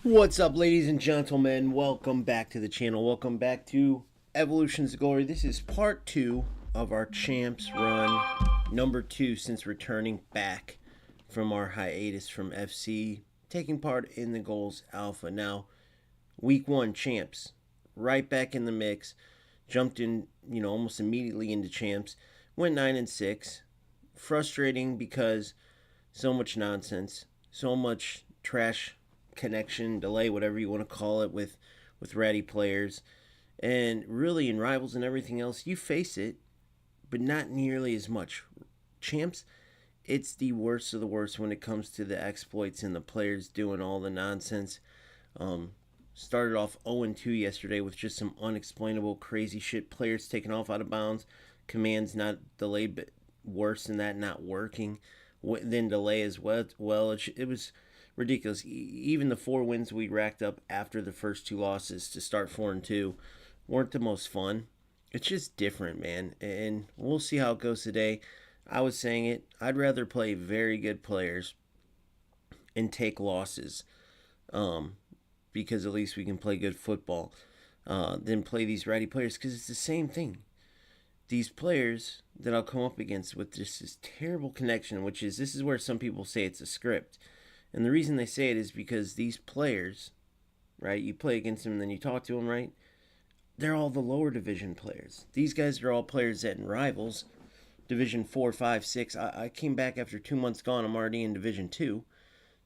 What's up, ladies and gentlemen? Welcome back to the channel. Welcome back to Evolutions of Glory. This is part 2 of our Champs run, number 2 since returning back from our hiatus from FC, taking part in the Goals Alpha. Now, week 1 Champs, right back in the mix, jumped in, almost immediately into Champs, went 9-6. Frustrating because so much nonsense, so much trash connection, delay, whatever you want to call it, with ratty players. And really in Rivals and everything else, you face it, but not nearly as much. Champs, it's the worst of the worst when it comes to the exploits and the players doing all the nonsense. Started off 0-2 yesterday with just some unexplainable crazy shit. Players taken off out of bounds, commands not delayed, but worse than that, not working. Then delay as well. It was ridiculous. Even the 4 wins we racked up after the first 2 losses to start 4-2 weren't the most fun. It's just different, man. And we'll see how it goes today. I was saying it. I'd rather play very good players and take losses, because at least we can play good football, than play these ratty players, because it's the same thing. These players that I'll come up against with just this terrible connection, this is where some people say it's a script. And the reason they say it is because these players, right, you play against them and then you talk to them, right, they're all the lower division players. These guys are all players that in Rivals, Division 4, 5, 6, I came back after 2 months gone, I'm already in Division 2,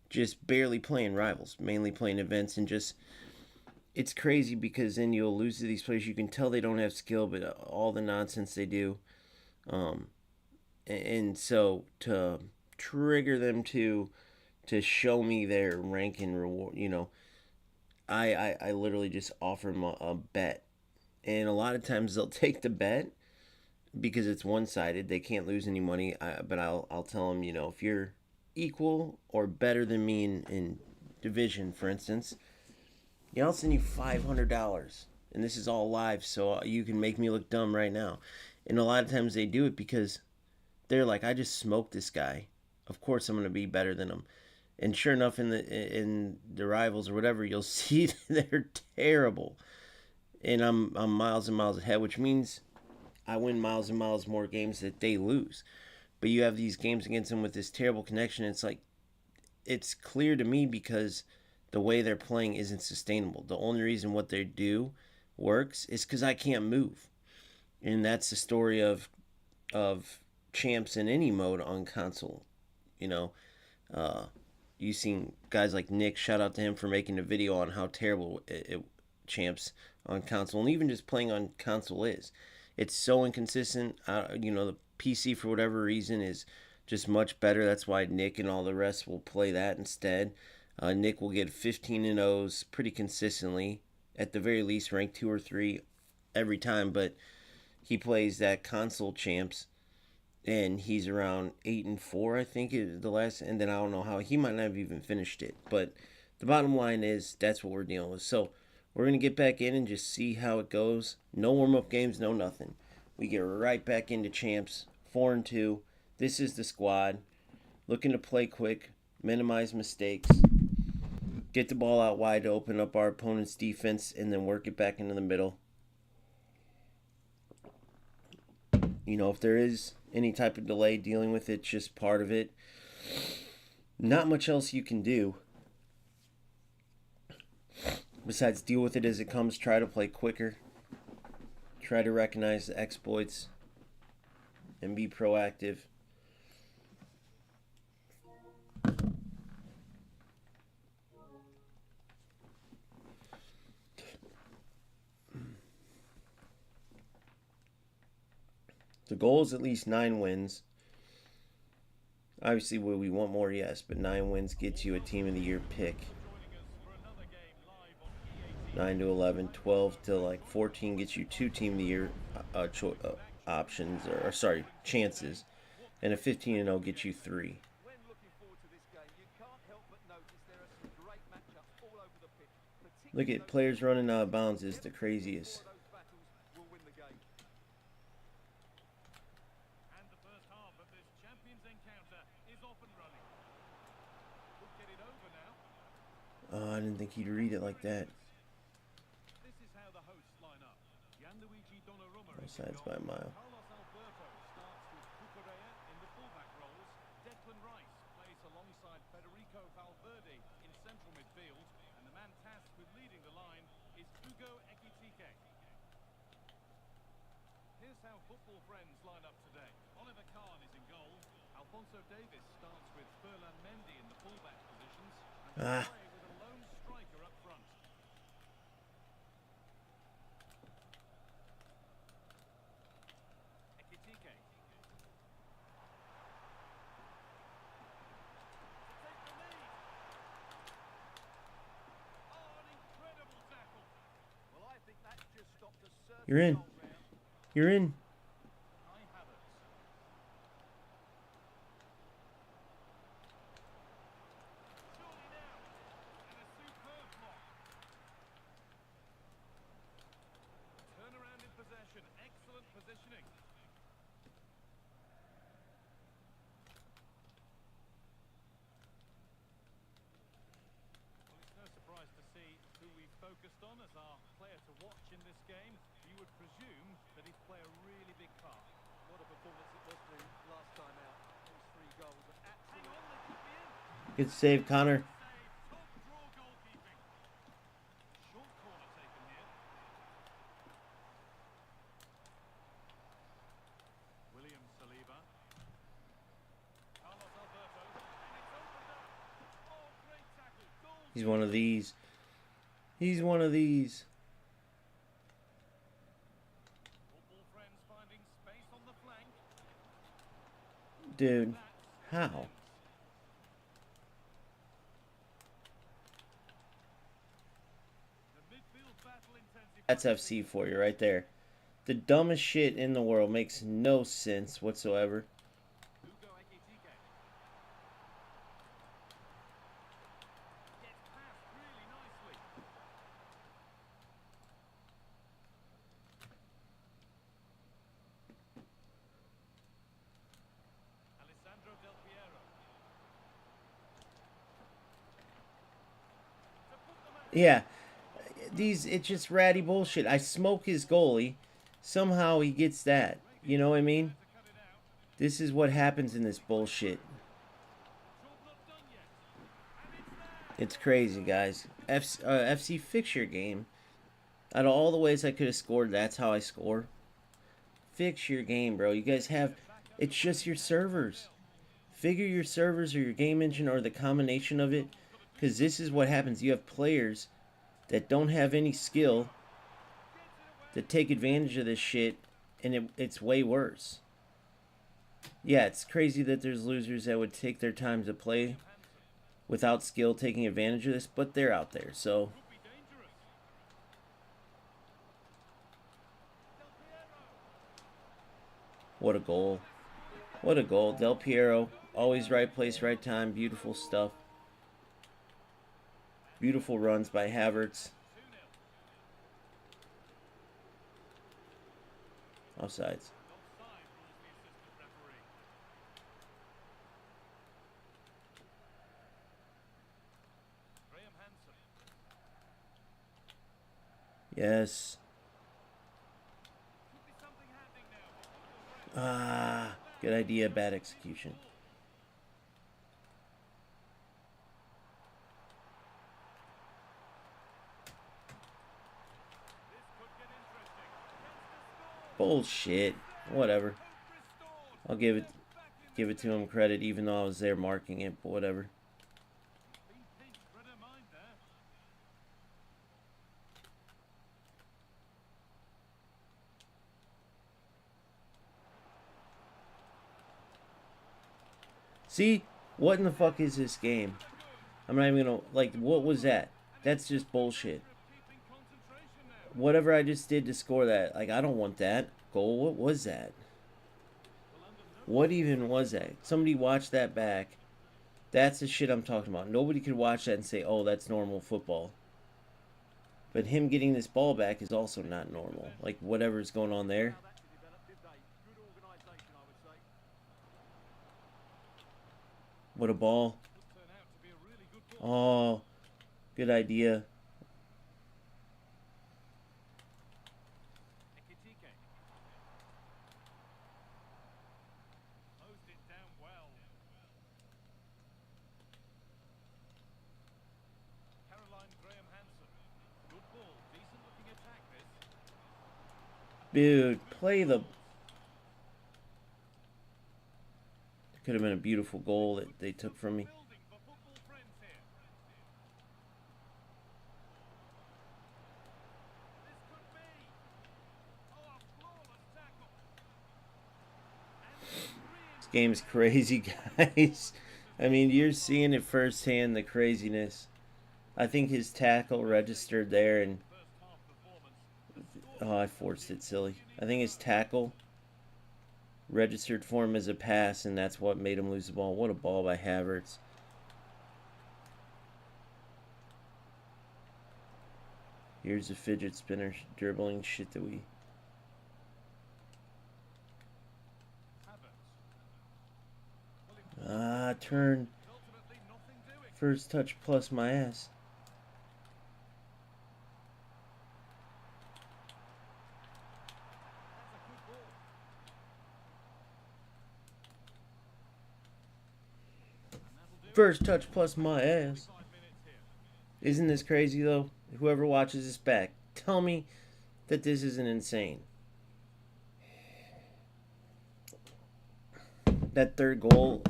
just barely playing Rivals, mainly playing events, and just, it's crazy because then you'll lose to these players. You can tell they don't have skill, but all the nonsense they do. And so to trigger them to show me their rank and reward, I literally just offer them a bet. And a lot of times they'll take the bet because it's one-sided. They can't lose any money. But I'll tell them, if you're equal or better than me in division, for instance, I'll send you $500. And this is all live, so you can make me look dumb right now. And a lot of times they do it because they're like, I just smoked this guy. Of course I'm going to be better than him. And sure enough, in the Rivals or whatever, you'll see they're terrible. And I'm miles and miles ahead, which means I win miles and miles more games that they lose. But you have these games against them with this terrible connection. It's like, it's clear to me because the way they're playing isn't sustainable. The only reason what they do works is because I can't move. And that's the story of Champs in any mode on console. You've seen guys like Nick, shout out to him for making a video on how terrible Champs on console, and even just playing on console is. It's so inconsistent. The PC, for whatever reason, is just much better. That's why Nick and all the rest will play that instead. Nick will get 15-0s pretty consistently, at the very least ranked 2 or 3 every time, but he plays that console Champs, and he's around 8-4, I think, is the last. And then I don't know how he might not have even finished it. But the bottom line is that's what we're dealing with. So we're gonna get back in and just see how it goes. No warm-up games, no nothing. We get right back into Champs, 4-2. This is the squad, looking to play quick, minimize mistakes, get the ball out wide to open up our opponent's defense, and then work it back into the middle. If there is any type of delay, dealing with it, just part of it. Not much else you can do besides deal with it as it comes. Try to play quicker, try to recognize the exploits, and be proactive. The goal is at least 9 wins. Obviously, we want more, yes, but 9 wins gets you a Team of the Year pick. 9 to 11, 12 to 14 gets you 2 Team of the Year options, or sorry, chances, and a 15-0 gets you 3. Look at players running out of bounds is the craziest. Oh, I didn't think he'd read it like that. Offsides by a mile. Here's how football friends line up today. Oliver Kahn is in goal. Alphonso Davies starts with Ferland Mendy in the fullback positions. And play with a lone striker up front. Ekitike. To take the lead. Oh, an incredible tackle. Well, I think that just stopped a certain You're in. goal there. You're in. Excellent positioning. Well, it's no surprise to see who we focused on as our player to watch in this game. You would presume that he'd play a really big part. What a performance it was for him last time out. Those 3 goals are absolutely... Good save, Connor. Top draw goalkeeping. Short corner taken here. William Saliba. Carlos Alberto. And it's opened up. Oh, great tackle. Goal. He's one of these. He's one of these. Football friends finding space on the flank. Dude, how? The midfield battle intensifies. That's FC for you right there. The dumbest shit in the world. Makes no sense whatsoever. Hugo Ekitike. Gets past really nicely. Alessandro Del Piero. To put them ahead. Yeah. It's just ratty bullshit. I smoke his goalie. Somehow he gets that. You know what I mean? To cut it out. This is what happens in this bullshit. Job not done yet. And it's there. It's crazy, guys. FC fix your game. Out of all the ways I could have scored, that's how I score. Fix your game, bro. You guys have... It's just your servers. Figure your servers or your game engine or the combination of it. Because this is what happens. You have players that don't have any skill that take advantage of this shit, and it's way worse. Yeah, it's crazy that there's losers that would take their time to play without skill taking advantage of this, but they're out there, so... Could be dangerous. Del Piero. What a goal. What a goal. Del Piero, always right place, right time. Beautiful stuff. Beautiful runs by Havertz. 2-0. Offsides. Offside rules the assistant referee. Graham Hansen. Yes. Could be something happening now. For football friends. Ah, good idea, bad execution. This could get interesting. Chance to score. Bullshit. Whatever. Hope restored. I'll give it Back in give it to him credit, even though I was there marking it, but whatever. Been pinched, but don't mind there. See? What in the fuck is this game? I'm not even gonna... Like, what was that? That's just bullshit. Keeping concentration now. Whatever I just did to score that, like, I don't want that goal. What was that? Well, under no What even was that? Somebody watch that back. That's the shit I'm talking about. Nobody could watch that and say, oh, that's normal football. But him getting this ball back is also not normal. Like, whatever's going on there. how that developed, did they? Good organisation, I would say. What a ball. Could turn out to be a really good ball. Oh. Good idea. Ekitike. Closed it down well. Caroline Graham Hansen. Good ball. Decent looking attack this. Dude, play the... Could have been a beautiful goal that they took from me. Building for football friends here. This could be. Oh, a flawless tackle. And This game's crazy, guys. I mean, you're seeing it firsthand, the craziness. I think his tackle registered there, and... first half performance. Oh, I forced it, silly. I think his tackle registered for him as a pass, and that's what made him lose the ball. What a ball by Havertz. Here's the fidget spinner dribbling shit that we... Ah, turn. Ultimately nothing doing. First touch plus my ass. That's a good ball. And that'll do. First touch plus my ass. 5 minutes here. Isn't this crazy, though? Whoever watches this back, tell me that this isn't insane. That third goal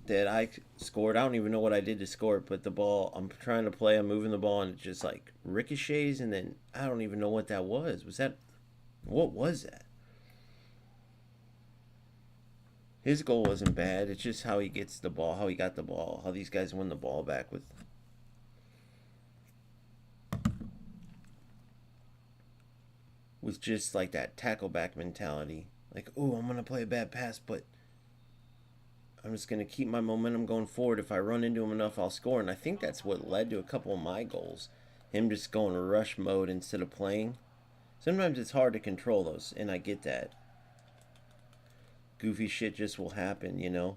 that I scored, I don't even know what I did to score it, but the ball, I'm trying to play, I'm moving the ball, and it just like ricochets, and then I don't even know what that was. What was that? His goal wasn't bad. It's just how he gets the ball, how he got the ball, how these guys win the ball back with. Was just like that tackle back mentality. Like, oh, I'm going to play a bad pass, but I'm just going to keep my momentum going forward. If I run into him enough, I'll score. And I think that's what led to a couple of my goals. Him just going rush mode instead of playing. Sometimes it's hard to control those, and I get that. Goofy shit just will happen, you know.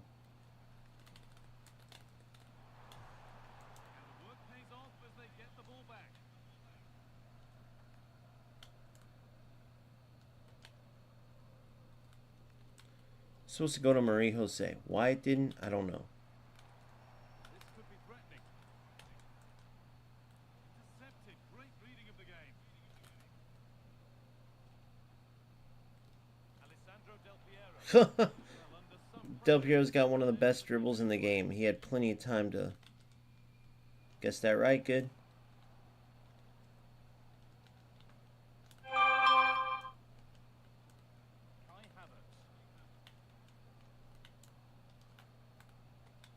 And the work pays off as they get the ball back. Supposed to go to Marie Jose. Why it didn't, I don't know. This could be threatening. Intercepted. Great reading of the game. Alessandro Del Piero. Well, under some Del pressure. Piero's got one of the best dribbles in the game. He had plenty of time to... Guess that right? Good. Kai Havertz.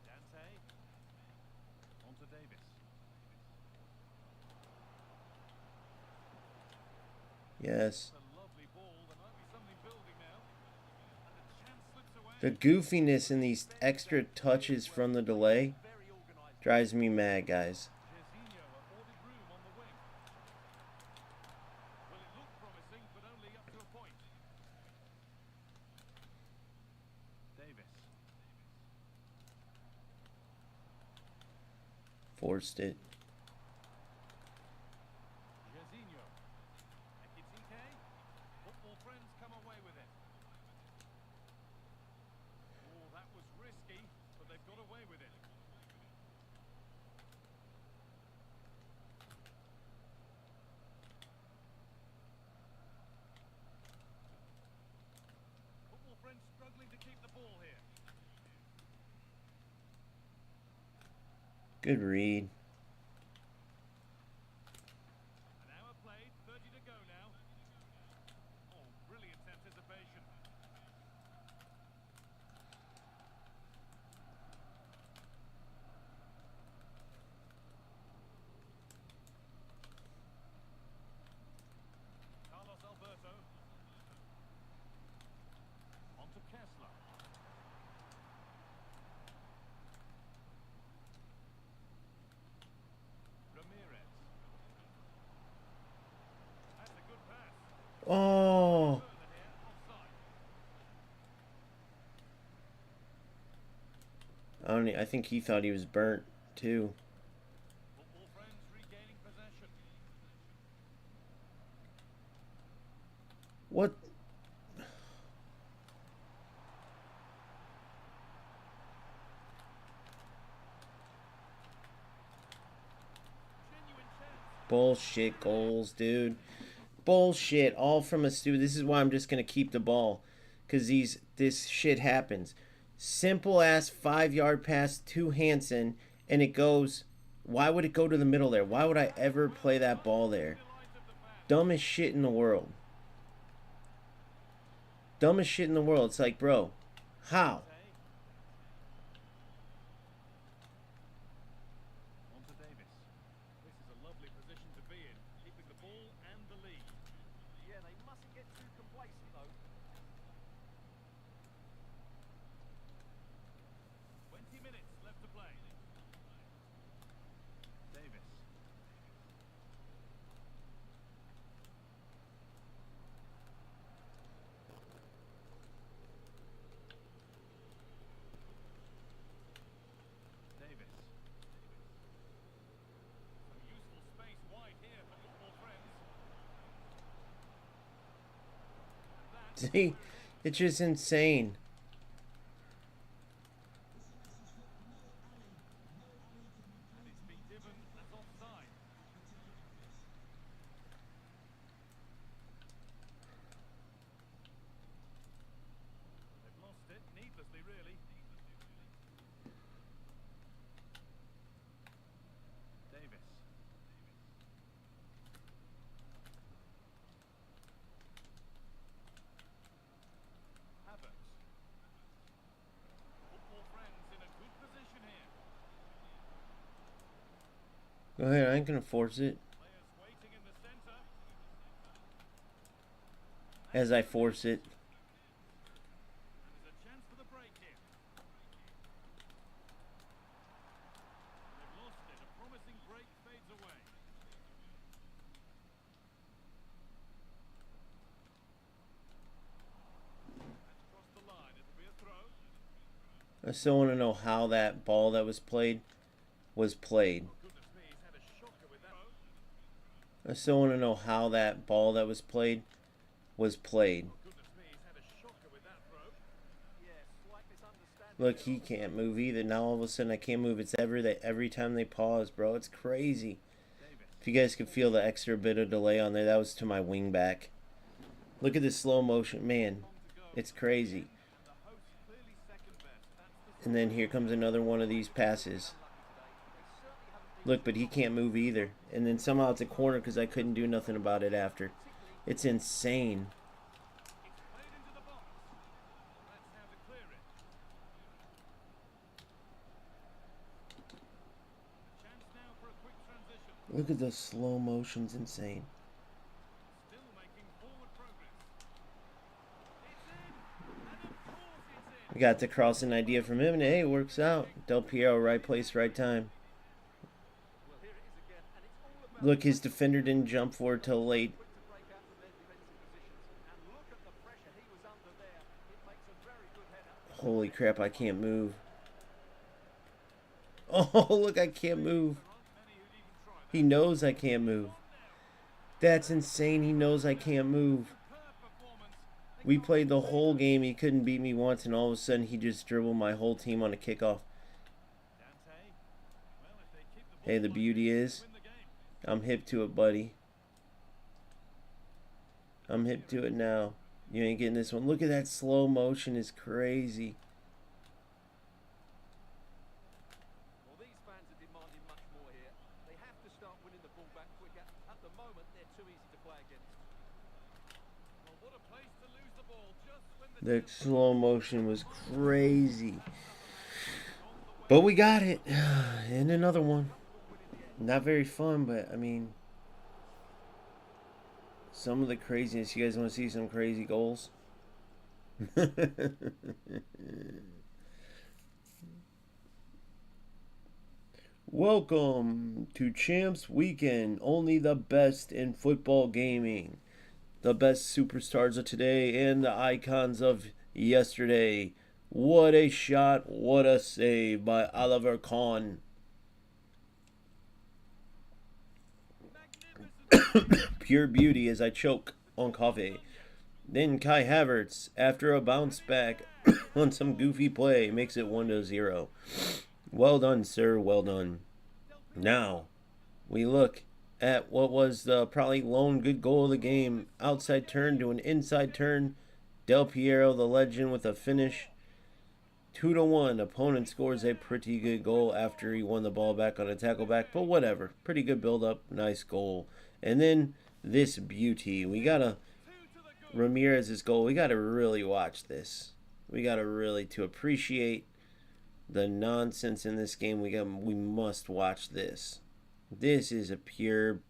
Dante. On to Davis. Yes. A lovely ball. There might be something building now. And the chance slips away. The goofiness in these extra touches from the delay Very organised. drives me mad, guys. Jorginho afforded room on the wing. Well, it looked promising, but only up to a point. Davis. Forced it. Jorginho. Ekitike. Football friends come away with it. Oh, that was risky, but they've got away with it. Football friends struggling to keep the ball here. Good read. An hour played, 30 to go now. Oh, brilliant anticipation. Carlos Alberto. On to Kessler. Ramirez. That's a good pass. Oh. Further here, offside. I think he thought he was burnt, too. Football friends regain Bullshit goals, dude. Bullshit. All from a stupid. This is why I'm just going to keep the ball. Because this shit happens. Simple ass 5-yard pass to Hansen. And it goes. Why would it go to the middle there? Why would I ever play that ball there? Dumbest shit in the world. Dumbest shit in the world. It's like, bro, how? See, it's just insane. Go ahead, I ain't gonna force it. As I force it. I still want to know how that ball that was played was played. I still want to know how that ball that was played was played. Look, he can't move either. Now all of a sudden I can't move. It's every time they pause, bro. It's crazy. If you guys could feel the extra bit of delay on there, that was to my wing back. Look at this slow motion. Man, it's crazy. And then here comes another one of these passes. Look, but he can't move either. And then somehow it's a corner because I couldn't do nothing about it after. It's insane. Look at the slow motion's insane. We got the crossing idea from him, and hey, it works out. Del Piero, right place, right time. Look, his defender didn't jump for it till late. Holy crap, I can't move. Oh, look, I can't move. He knows I can't move. That's insane. He knows I can't move. We played the whole game. He couldn't beat me once, and all of a sudden he just dribbled my whole team on a kickoff. Hey, the beauty is, I'm hip to it, buddy. I'm hip to it now. You ain't getting this one. Look at that slow motion. Is crazy. Well, these fans are demanding much more here. They have to start winning the ball back quicker. At the moment, they're too easy to play against. Well, what a place to lose the ball just when The slow motion was crazy. But we got it. And another one. Not very fun, but I mean, some of the craziness. You guys want to see some crazy goals? Welcome to Champs Weekend. Only the best in football gaming. The best superstars of today and the icons of yesterday. What a shot. What a save by Oliver Kahn. Pure beauty as I choke on coffee. Then Kai Havertz, after a bounce back on some goofy play, makes it 1-0. Well done, sir. Well done. Now, we look at what was the probably lone good goal of the game. Outside turn to an inside turn. Del Piero, the legend, with a finish. 2-1. Opponent scores a pretty good goal after he won the ball back on a tackle back, but whatever. Pretty good build up. Nice goal. And then this beauty. We got to Ramirez's goal. We got to really watch this. We got to really, to appreciate the nonsense in this game, we must watch this. This is pure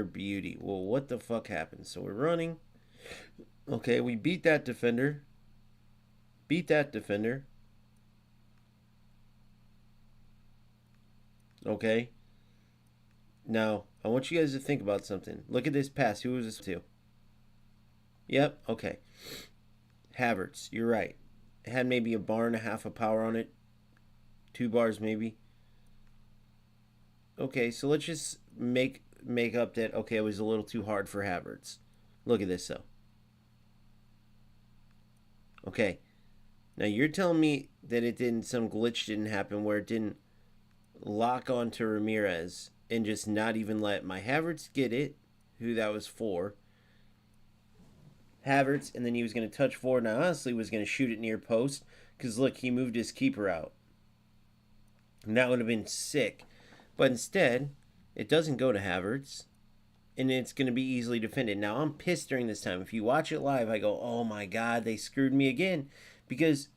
beauty. Well, what the fuck happened? So we're running. Okay, we beat that defender. Okay. Now, I want you guys to think about something. Look at this pass. Who was this to? Yep, okay. Havertz, you're right. It had maybe a bar and a half of power on it. 2 bars maybe. Okay, so let's just make up that, okay, it was a little too hard for Havertz. Look at this, though. Okay. Now, you're telling me that some glitch didn't happen where it didn't lock onto Ramirez and just not even let my Havertz get it, who that was for. Havertz, and then he was going to touch forward, and I honestly was going to shoot it near post, because look, he moved his keeper out. And that would have been sick. But instead, it doesn't go to Havertz, and it's going to be easily defended. Now, I'm pissed during this time. If you watch it live, I go, oh my God, they screwed me again, because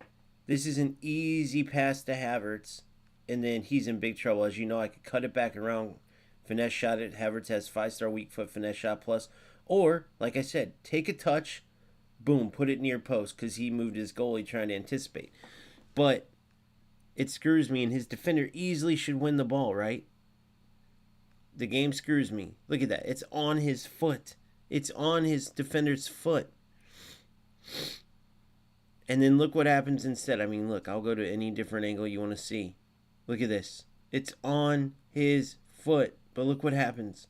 this is an easy pass to Havertz, and then he's in big trouble. As you know, I could cut it back around, finesse shot it. Havertz has 5-star weak foot, finesse shot plus. Or, like I said, take a touch, boom, put it near post, because he moved his goalie trying to anticipate. But it screws me, and his defender easily should win the ball, right? The game screws me. Look at that. It's on his foot. It's on his defender's foot. And then look what happens instead. I mean, look, I'll go to any different angle you want to see. Look at this. It's on his foot. But look what happens.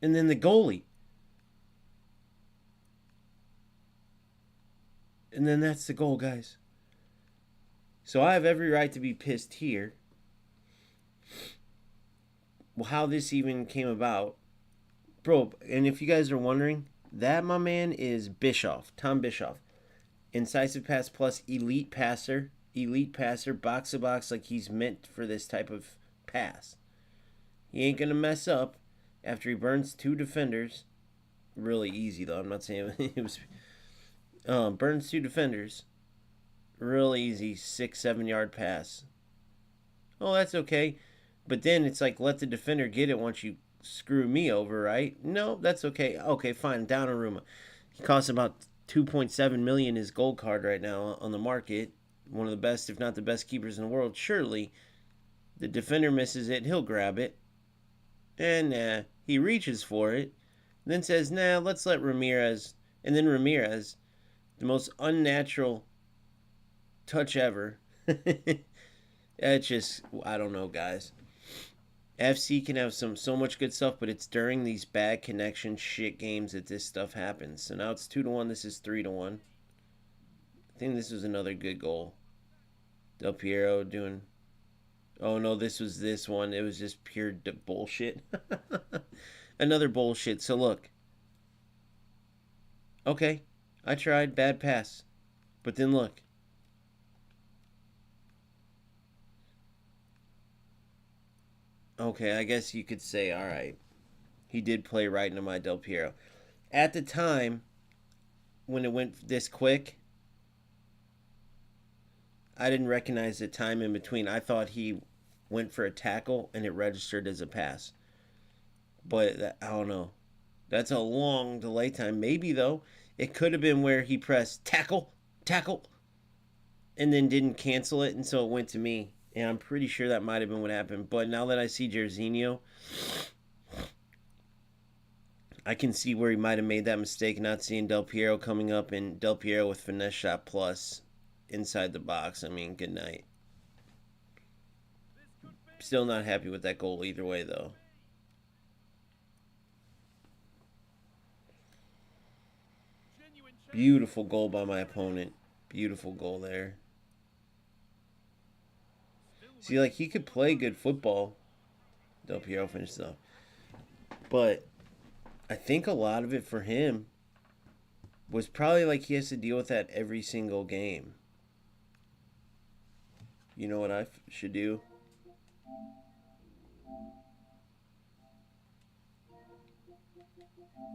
And then the goalie. And then that's the goal, guys. So I have every right to be pissed here. Well, how this even came about. Bro, and if you guys are wondering, that, my man, is Bischoff. Tom Bischoff. Incisive pass plus elite passer. Elite passer, box to box, like he's meant for this type of pass. He ain't going to mess up after he burns 2 defenders. Really easy, though. I'm not saying it was... burns 2 defenders. Real easy 6-7 yard pass. Oh, that's okay. But then it's like, let the defender get it once you screw me over, right? No, that's okay. Okay, fine. Donnarumma. He costs about $2.7 million, his gold card right now on the market. One of the best, if not the best keepers in the world. Surely the defender misses it, he'll grab it. And he reaches for it. Then says, nah, let's let Ramirez. And then Ramirez, the most unnatural touch ever. It's just, I don't know, guys. FC can have so much good stuff, but it's during these bad connection shit games that this stuff happens. So now it's 2-1. This is 3-1. I think this was another good goal. Del Piero doing... Oh, no, this was this one. It was just pure bullshit. Another bullshit. So, look. Okay. I tried. Bad pass. But then, look. Okay, I guess you could say, all right. He did play right into my Del Piero. At the time, when it went this quick, I didn't recognize the time in between. I thought he went for a tackle and it registered as a pass. But I don't know. That's a long delay time. Maybe, though, it could have been where he pressed tackle, and then didn't cancel it, and so it went to me. And I'm pretty sure that might have been what happened. But now that I see Jairzinho, I can see where he might have made that mistake, not seeing Del Piero coming up, and Del Piero with finesse shot plus inside the box. I mean, good night. Still not happy with that goal either way, though. Beautiful goal by my opponent. Beautiful goal there. See, like, he could play good football. Del Piero finished up. But I think a lot of it for him was probably like he has to deal with that every single game. You know what I should do?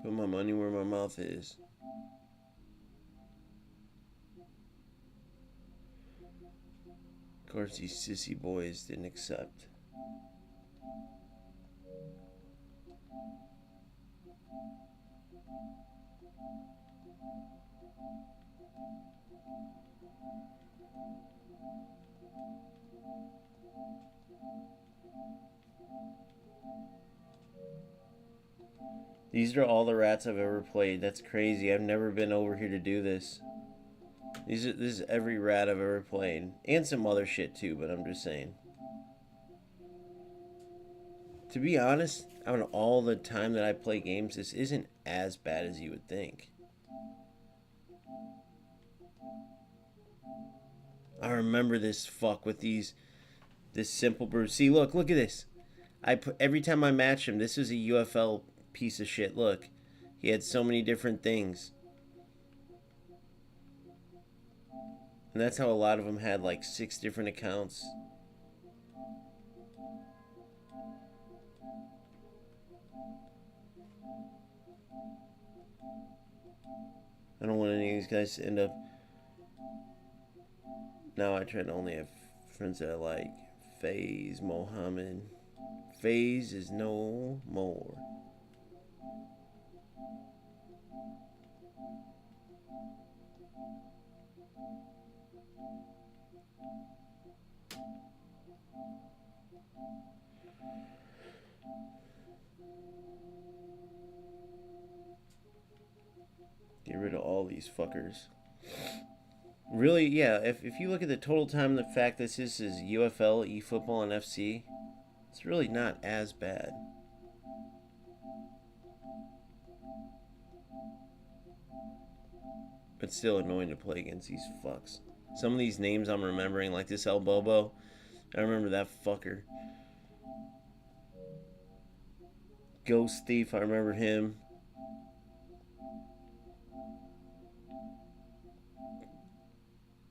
Put my money where my mouth is. Of course, these sissy boys didn't accept. These are all the rats I've ever played. That's crazy. I've never been over here to do this. This is every rat I've ever played. And some other shit too, but I'm just saying. To be honest, out of all the time that I play games, this isn't as bad as you would think. I remember this fuck with this simple brew. See, look at this. Every time I match him, this was a UFL piece of shit. Look, he had so many different things. And that's how a lot of them had like 6 different accounts. I don't want any of these guys to end up... Now I try to only have friends that I like. FaZe, Mohammed. FaZe is no more. Get rid of all these fuckers. Really, yeah, if you look at the total time, the fact that this is UFL, eFootball, and FC, it's really not as bad. But still annoying to play against these fucks. Some of these names I'm remembering, like this El Bobo, I remember that fucker. Ghost Thief, I remember him.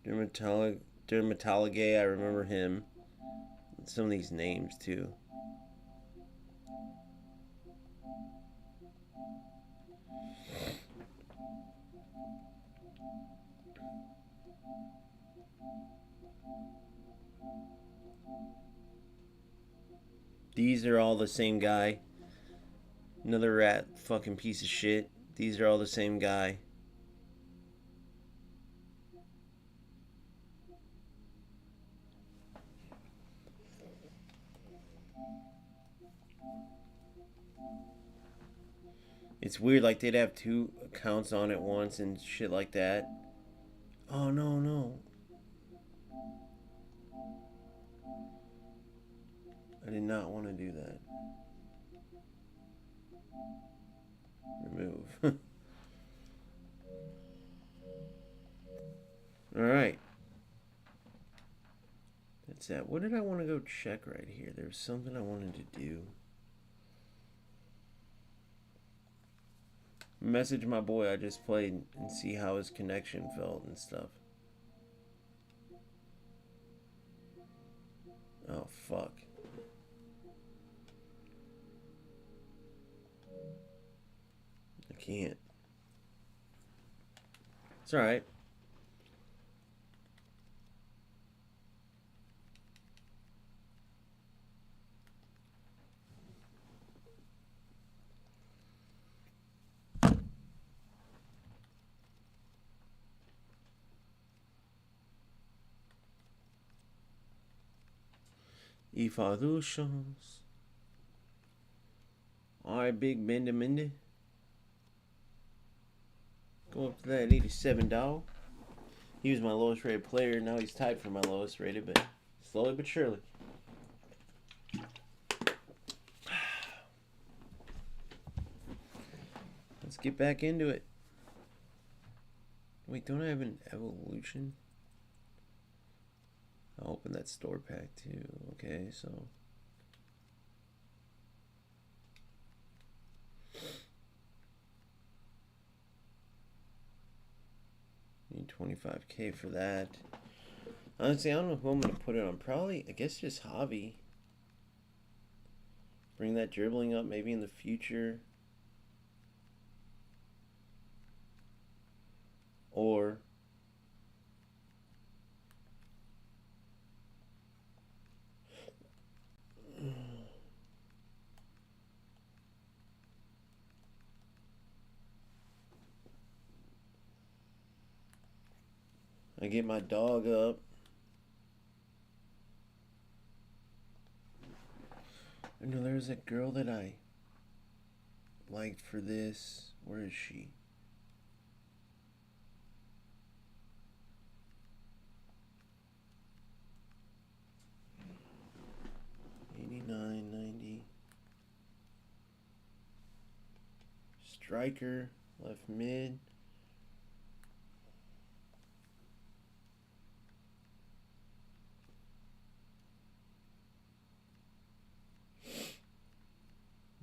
Dermatology, I remember him. Some of these names too. These are all the same guy. Another rat fucking piece of shit. These are all the same guy. It's weird, like they'd have 2 accounts on at once and shit like that. Oh, no. I did not want to do that. Remove. Alright. That's that. What did I want to go check right here? There was something I wanted to do. Message my boy I just played and see how his connection felt and stuff. Oh, fuck. I can't. It's alright. Evolutions. Alright, Big Bendy Mindy. Go up to that 87 dog. He was my lowest rated player. Now he's tied for my lowest rated, but slowly but surely. Let's get back into it. Wait, don't I have an evolution? I'll open that store pack too. Okay, so need 25K for that. Honestly, I don't know who I'm gonna put it on. Probably, I guess, just Javi. Bring that dribbling up maybe in the future. Or I get my dog up. I know there's a girl that I liked for this. Where is she? $89, $90. Striker, left mid.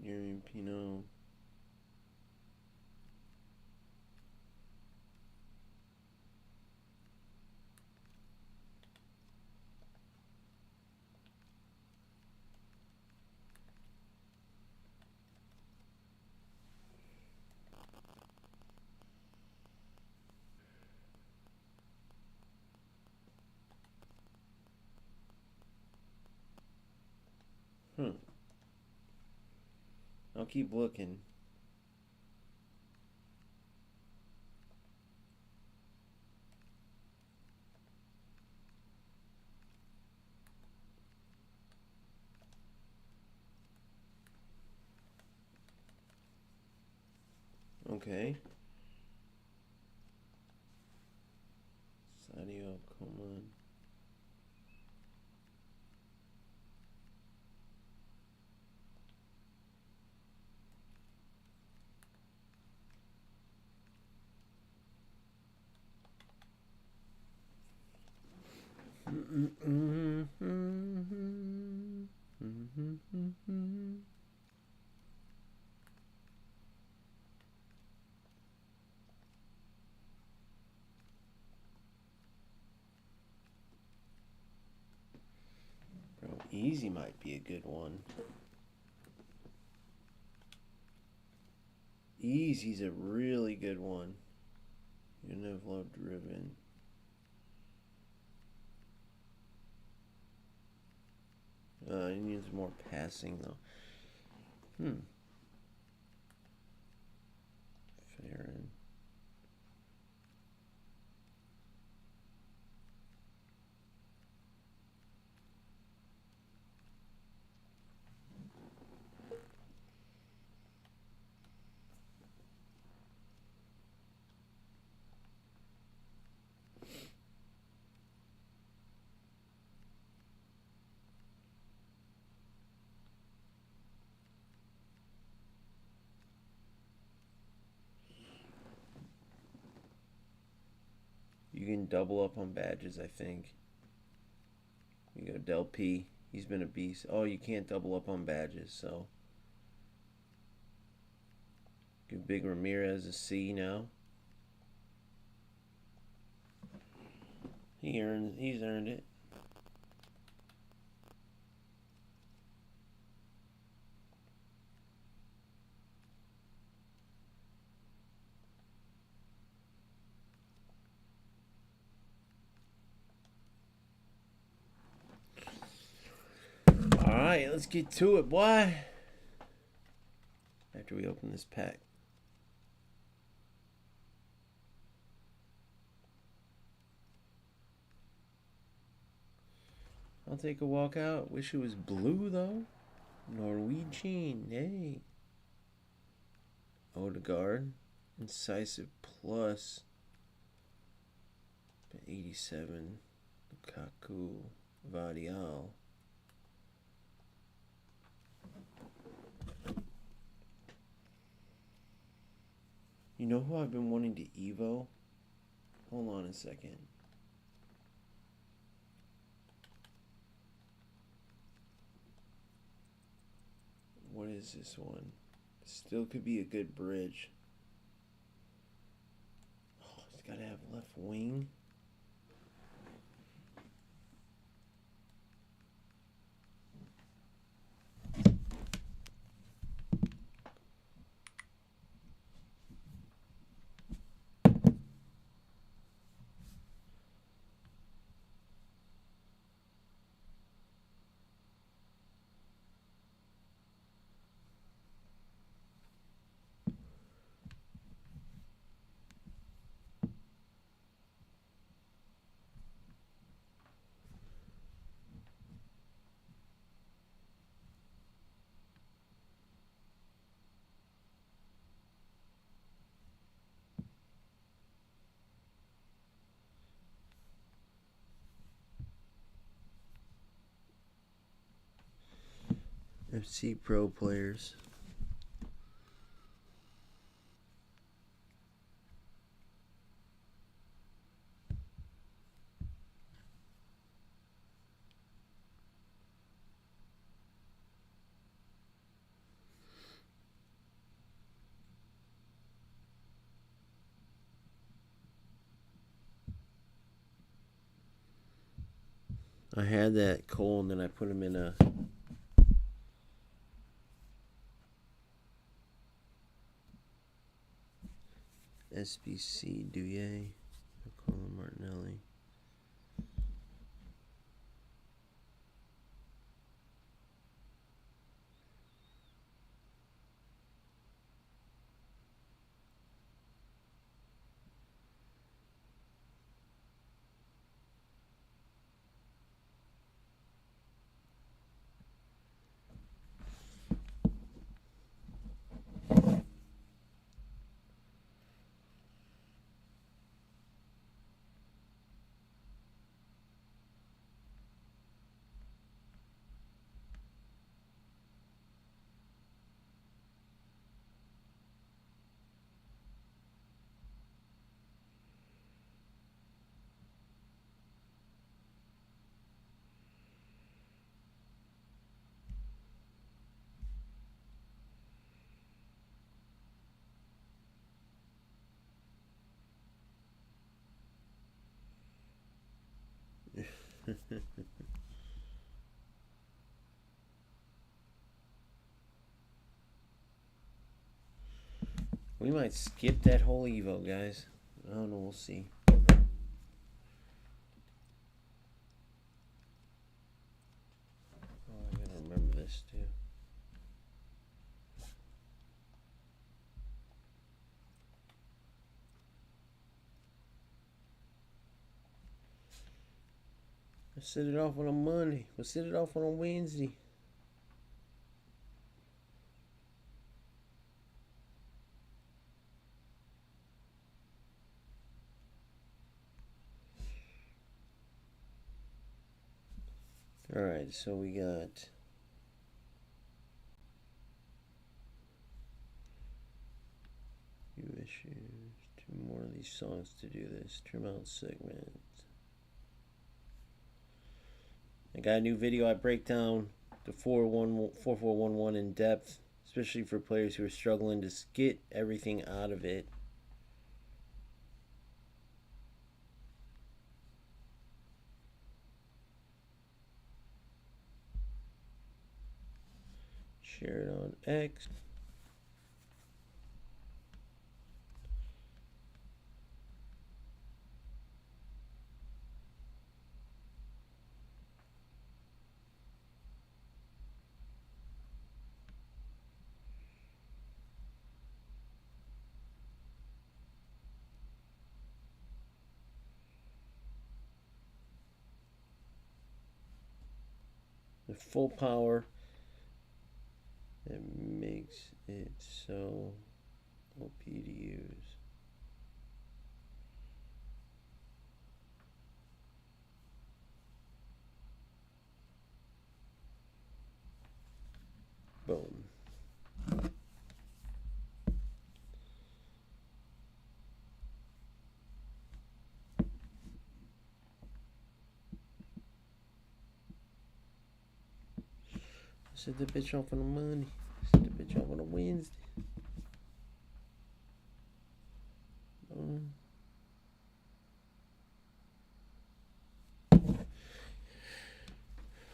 Urian Pino. I'll keep looking. Okay. Sadio, come on. Bro, easy might be a good one. Easy's a really good one. Univlo driven. He needs more passing though. Farron. You can double up on badges, I think. You go Del P. He's been a beast. Oh, you can't double up on badges, so. Give Big Ramirez a C now. He's earned it. Alright, let's get to it, boy. After we open this pack. I'll take a walk out. Wish it was blue, though. Norwegian, hey. Odegaard. Incisive plus. 87. Lukaku. Vardial. You know who I've been wanting to Evo? Hold on a second. What is this one? Still could be a good bridge. Oh, it's got to have left wing. FC Pro players. I had that Cole and then I put him in a SBC Douye. Colin Martinelli. We might skip that whole Evo, guys. I don't know. We'll see. Oh, I gotta remember this too. Let's set it off on a Monday. We'll set it off on a Wednesday. Alright, so we got few issues. 2 more of these songs to do this. Trim out segment. I got a new video. I break down the 4411 in depth, especially for players who are struggling to get everything out of it. Share it on X. The full power that makes it so OP to use. Boom. Set the bitch off on the money. Bitch, up on a Wednesday.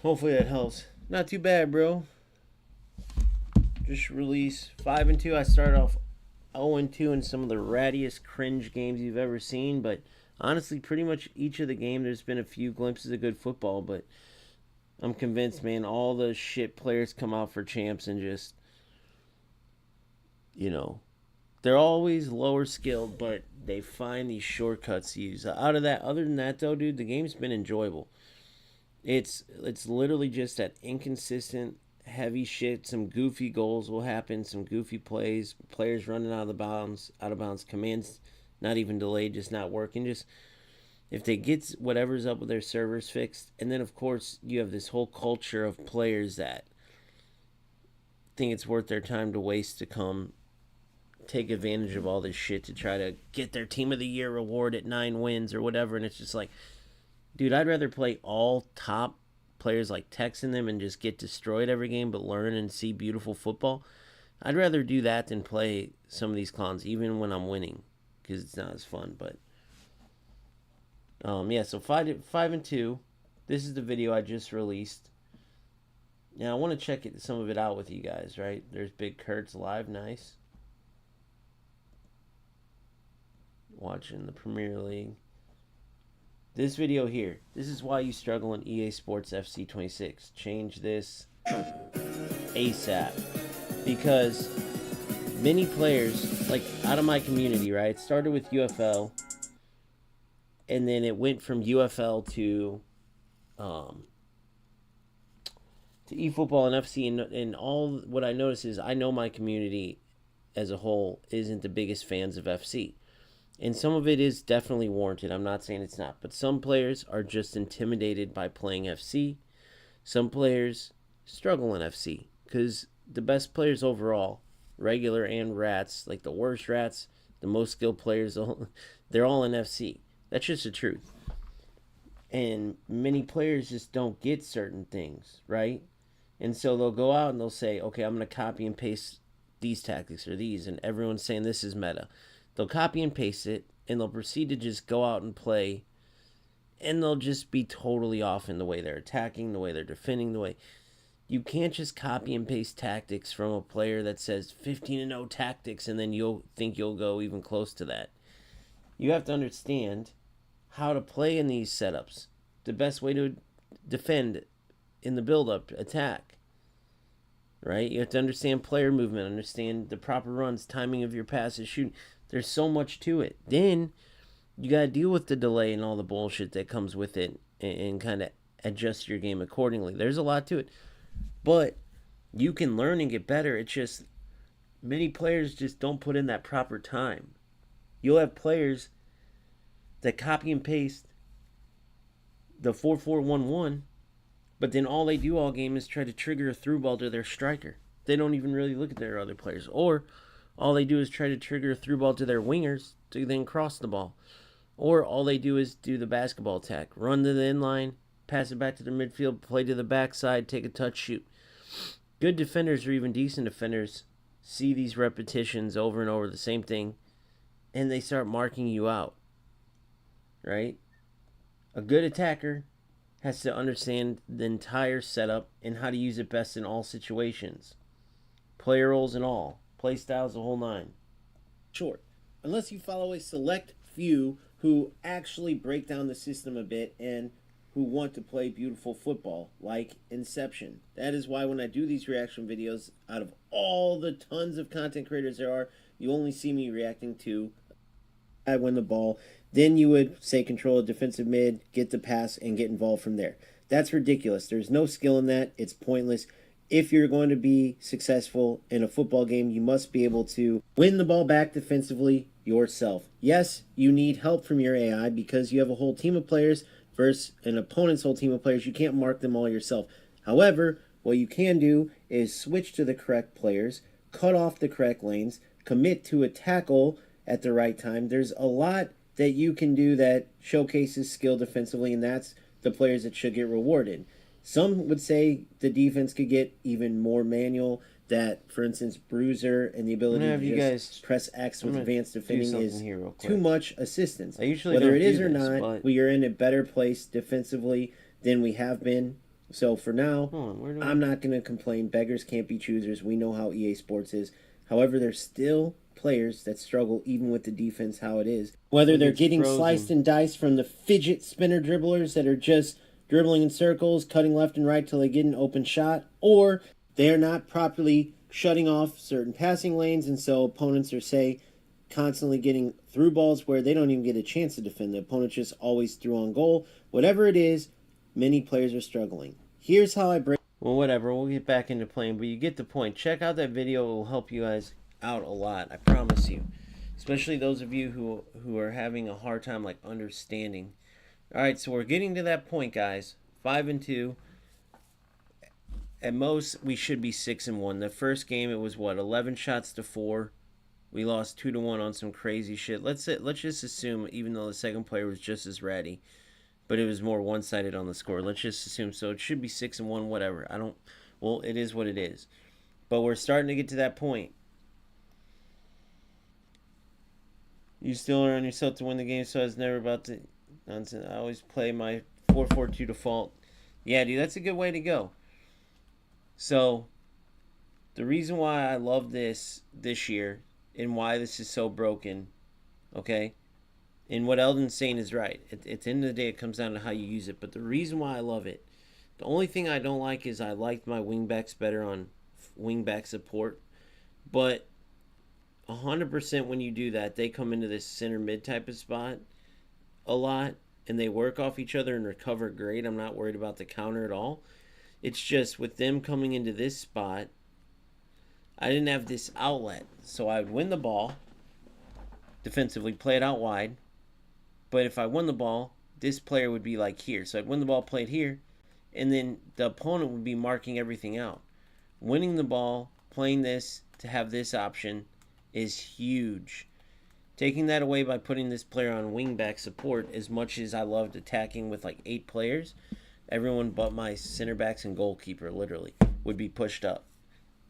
Hopefully that helps. Not too bad, bro. Just release 5-2. I started off 0-2 in some of the rattiest cringe games you've ever seen, but honestly, pretty much each of the game, there's been a few glimpses of good football, but I'm convinced, man, all the shit players come out for champs and just, you know, they're always lower skilled, but they find these shortcuts to use. Out of that, other than that, though, dude, the game's been enjoyable. It's literally just that inconsistent, heavy shit. Some goofy goals will happen, some goofy plays, players running out of bounds, commands not even delayed, just not working. Just if they get whatever's up with their servers fixed, and then of course you have this whole culture of players that think it's worth their time to waste to come take advantage of all this shit to try to get their team of the year reward at 9 wins or whatever, and it's just like, dude, I'd rather play all top players like Tex in them and just get destroyed every game but learn and see beautiful football. I'd rather do that than play some of these clowns even when I'm winning, because it's not as fun. But yeah, so 5-2. This is the video I just released. Now I want to check some of it out with you guys, right? There's Big Kurt's live, nice. Watching the Premier League. This video here, this is why you struggle in EA Sports FC26. Change this ASAP. Because many players, like out of my community, right? It started with UFL, and then it went from UFL to eFootball and FC, and all what I notice is I know my community as a whole isn't the biggest fans of FC. And some of it is definitely warranted. I'm not saying it's not. But some players are just intimidated by playing FC. Some players struggle in FC. Because the best players overall, regular and rats, like the worst rats, the most skilled players, they're all in FC. That's just the truth. And many players just don't get certain things, right? And so they'll go out and they'll say, okay, I'm going to copy and paste these tactics or these. And everyone's saying this is meta. They'll copy and paste it, and they'll proceed to just go out and play, and they'll just be totally off in the way they're attacking, the way they're defending, the way... You can't just copy and paste tactics from a player that says 15-0 tactics, and then you'll think you'll go even close to that. You have to understand how to play in these setups. The best way to defend in the build-up, attack. Right? You have to understand player movement, understand the proper runs, timing of your passes, shooting... There's so much to it. Then you got to deal with the delay and all the bullshit that comes with it and kind of adjust your game accordingly. There's a lot to it. But you can learn and get better. It's just many players just don't put in that proper time. You'll have players that copy and paste the 4-4-1-1, but then all they do all game is try to trigger a through ball to their striker. They don't even really look at their other players. Or all they do is try to trigger a through ball to their wingers to then cross the ball. Or all they do is do the basketball attack. Run to the inline, pass it back to the midfield, play to the backside, take a touch, shoot. Good defenders or even decent defenders see these repetitions over and over, the same thing, and they start marking you out. Right? A good attacker has to understand the entire setup and how to use it best in all situations. Player roles and all. Play styles, the whole nine. Short. Unless you follow a select few who actually break down the system a bit and who want to play beautiful football, like Inception. That is why when I do these reaction videos, out of all the tons of content creators there are, you only see me reacting to I win the ball. Then you would say control a defensive mid, get the pass, and get involved from there. That's ridiculous. There's no skill in that. It's pointless. If you're going to be successful in a football game, you must be able to win the ball back defensively yourself. Yes, you need help from your AI because you have a whole team of players versus an opponent's whole team of players. You can't mark them all yourself. However, what you can do is switch to the correct players, cut off the correct lanes, commit to a tackle at the right time. There's a lot that you can do that showcases skill defensively, and that's the players that should get rewarded. Some would say the defense could get even more manual. that, for instance, bruiser and the ability have to you just guys- press X with I'm gonna advanced do defending something is here real too quick. much assistance. I usually Whether don't it is do or this, not, but- we are in a better place defensively than we have been. So for now, I'm not going to complain. Beggars can't be choosers. We know how EA Sports is. However, there's still players that struggle even with the defense how it is. Whether they're getting sliced and diced from the fidget spinner dribblers that are just dribbling in circles, cutting left and right till they get an open shot, or they're not properly shutting off certain passing lanes, and so opponents are, say, constantly getting through balls where they don't even get a chance to defend. The opponent just always through on goal. Whatever it is, many players are struggling. Here's how I break. Well, whatever. We'll get back into playing, but you get the point. Check out that video. It will help you guys out a lot. I promise you. Especially those of you who are having a hard time like understanding. All right, so we're getting to that point, guys. 5-2. At most, we should be 6-1. The first game, it was what, 11 shots to 4. We lost 2-1 on some crazy shit. Let's just assume, even though the second player was just as ratty, but it was more one-sided on the score. Let's just assume so. It should be 6-1, whatever. Well, it is what it is. But we're starting to get to that point. You still are on yourself to win the game, so I was never about to nonsense. I always play my 4-4-2 default. Yeah, dude, that's a good way to go. So, the reason why I love this year and why this is so broken, okay, and what Eldon's saying is right. At the end of the day, it comes down to how you use it. But the reason why I love it, the only thing I don't like is I liked my wingbacks better on wingback support. But 100% when you do that, they come into this center mid type of spot a lot, and they work off each other and recover great. I'm not worried about the counter at all. It's just with them coming into this spot, I didn't have this outlet. So I would win the ball defensively, play it out wide. But if I won the ball, this player would be like here. So I'd win the ball, play it here, and then the opponent would be marking everything out. Winning the ball, playing this to have this option is huge. Taking that away by putting this player on wingback support, as much as I loved attacking with like 8 players, everyone but my center backs and goalkeeper literally would be pushed up.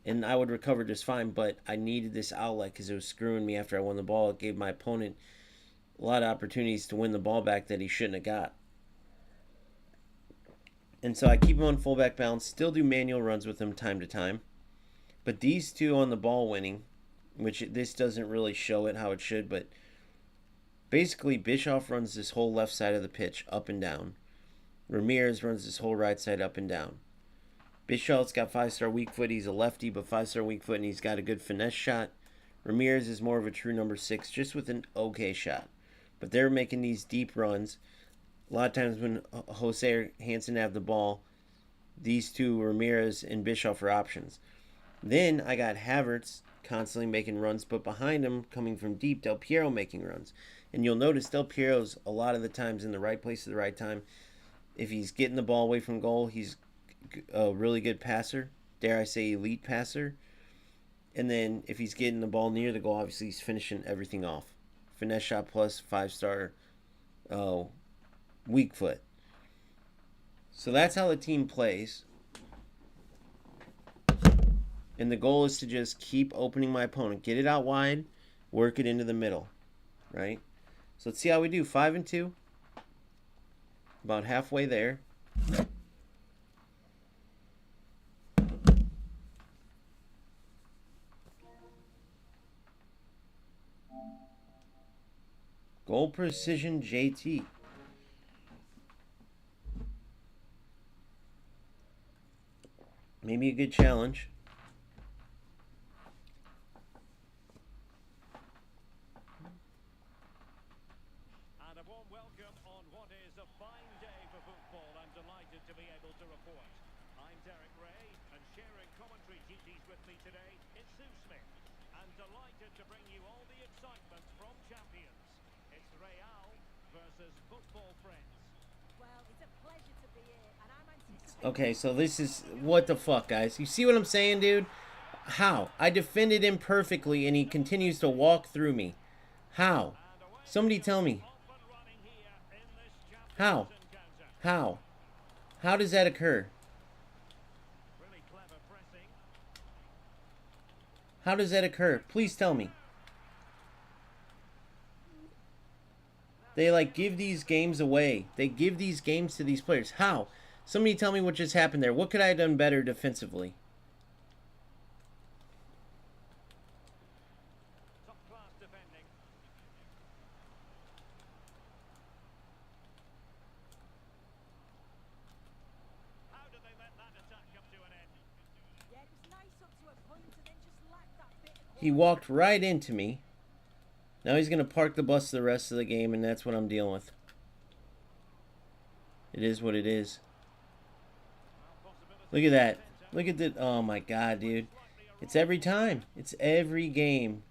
And I would recover just fine, but I needed this outlet because it was screwing me after I won the ball. It gave my opponent a lot of opportunities to win the ball back that he shouldn't have got. And so I keep him on fullback balance, still do manual runs with him time to time. But these two on the ball winning, which this doesn't really show it how it should, but basically Bischoff runs this whole left side of the pitch up and down. Ramirez runs this whole right side up and down. Bischoff's got 5-star weak foot. He's a lefty, but 5-star weak foot, and he's got a good finesse shot. Ramirez is more of a true number 6, just with an okay shot. But they're making these deep runs. A lot of times when Jose or Hansen have the ball, these two, Ramirez and Bischoff, are options. Then I got Havertz constantly making runs, but behind him, coming from deep, Del Piero making runs. And you'll notice Del Piero's a lot of the times in the right place at the right time. If he's getting the ball away from goal, he's a really good passer. Dare I say elite passer. And then if he's getting the ball near the goal, obviously he's finishing everything off. Finesse shot plus 5-star weak foot. So that's how the team plays. And the goal is to just keep opening my opponent. Get it out wide. Work it into the middle. Right? So let's see how we do. 5-2. About halfway there. Goal precision JT. Maybe a good challenge. And a warm welcome on what is a fine day for football. I'm delighted to be able to report. I'm Derek Ray, and sharing commentary duties with me today is Sue Smith. And delighted to bring you all the excitement from champions. It's Real versus football friends. Well, it's a pleasure to be here, and I'm anticipating... Okay, so this is... What the fuck, guys? You see what I'm saying, dude? How? I defended him perfectly, and he continues to walk through me. How? Somebody tell me. How? How? How does that occur? Really clever pressing. How does that occur? Please tell me. They like give these games away. They give these games to these players. How? Somebody tell me what just happened there. What could I have done better defensively? Top class defending. How do they let that attack come to an end? Yeah, it was nice up to a point and then just lacked that bit of He walked right into me. Now he's going to park the bus the rest of the game, and that's what I'm dealing with. It is what it is. Look at that. Look at the... Oh, my God, dude. It's every time. It's every game.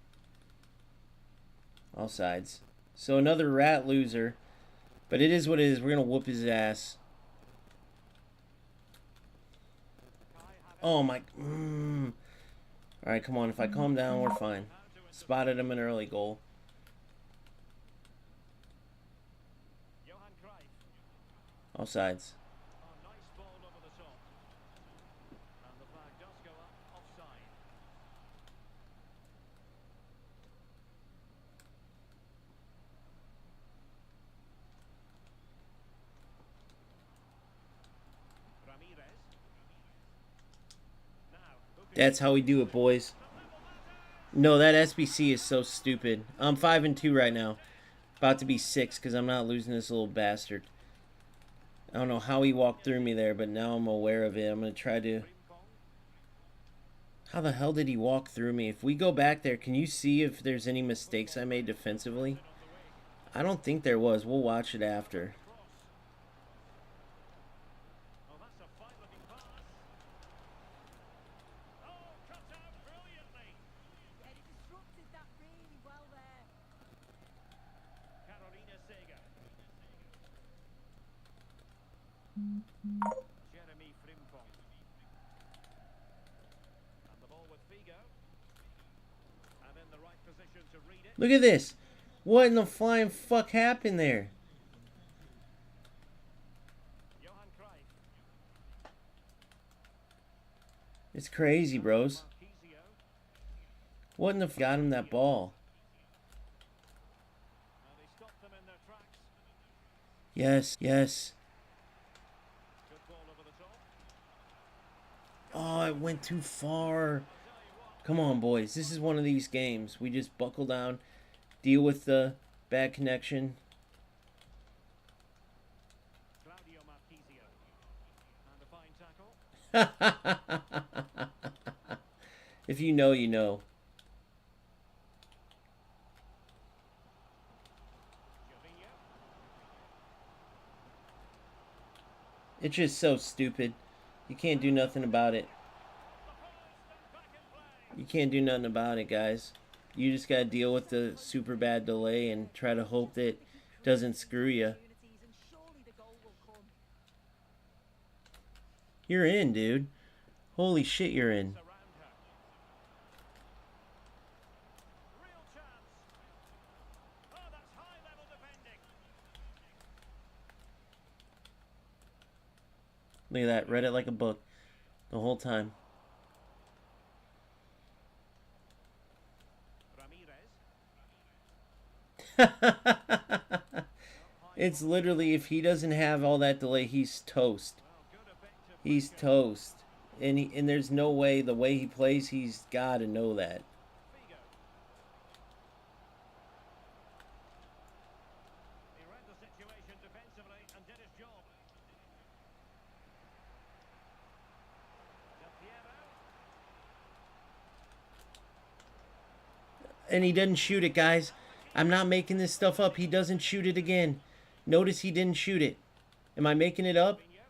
All sides. So another rat loser. But it is what it is. We're going to whoop his ass. Oh, my... All right, come on. If I calm down, we're fine. Spotted him an early goal. Johan Cruyff. All sides. A nice ball over the top. And the flag does go up offside. Ramirez. Now, who can That's how we do it, boys. No, that SBC is so stupid. I'm 5-2 right now. About to be 6 because I'm not losing this little bastard. I don't know how he walked through me there, but now I'm aware of it. I'm going to try to... How the hell did he walk through me? If we go back there, can you see if there's any mistakes I made defensively? I don't think there was. We'll watch it after. Oh, that's a fine-looking pass. Oh, cut out brilliantly. Yeah, he disrupted that really well there. Carolina Sega. Jeremy Frimpong. And the ball with Figo. And in the right position to read it. Look at this. What in the flying fuck happened there? Johan Cruyff. It's crazy, bros. Marquisio. What in the f got him that ball? Now they stopped them in their tracks. Yes, yes. Good ball over the top. Oh, it went too far. Come on, boys. This is one of these games. We just buckle down, deal with the bad connection. Claudio Marquisio. And a fine tackle. If you know, you know. Gervinho. It's just so stupid. You can't do nothing about it. Back in play. You can't do nothing about it, guys. You just gotta deal with the super bad delay and try to hope that it doesn't screw you. Opportunities, and surely the goal will come. You're in, dude. Holy shit, you're in. Around her. Real chance. Oh, that's high-level defending. Look at that. Read it like a book the whole time. Ramirez. It's literally, if he doesn't have all that delay, he's toast. Well, good effective He's pressure. toast. And there's no way, the way he plays, he's got to know that. Figo. He read the situation defensively and did his job. Del Piero. And he doesn't shoot it, guys. I'm not making this stuff up. He doesn't shoot it again. Notice he didn't shoot it. Am I making it up? Gervinho.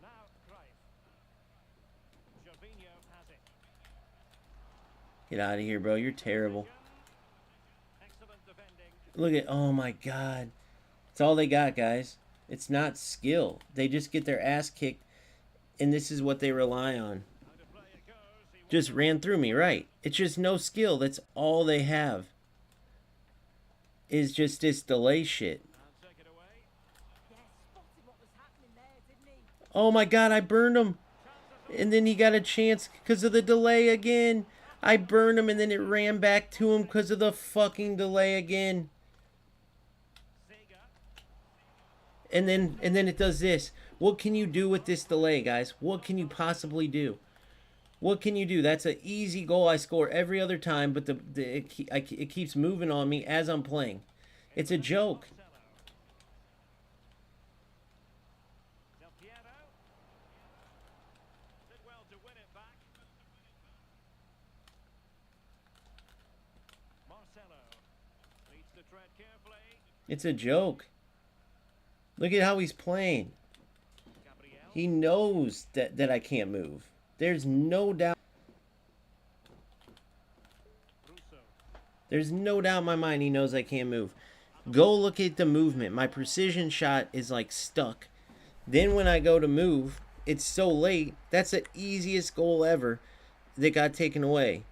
Now Cruyff. Gervinho has it. Get out of here, bro. You're terrible. Excellent defending. Look at, oh my God. It's all they got, guys. It's not skill. They just get their ass kicked, and this is what they rely on. How to play it goes. He Just ran through me, right? It's just no skill. That's all they have. Is just this delay shit. and take it away. Yeah, spotted what was happening there, didn't he? Oh my God, I burned him. And then he got a chance because of the delay again. I burned him and then it ran back to him because of the fucking delay again. And then it does this. What can you do with this delay, guys? What can you possibly do? What can you do? That's an easy goal I score every other time, but it keeps moving on me as I'm playing. It's a joke. It's a joke. Look at how he's playing. He knows that I can't move. There's no doubt. There's no doubt in my mind he knows I can't move. Go look at the movement. My precision shot is like stuck. Then when I go to move, it's so late. That's the easiest goal ever that got taken away.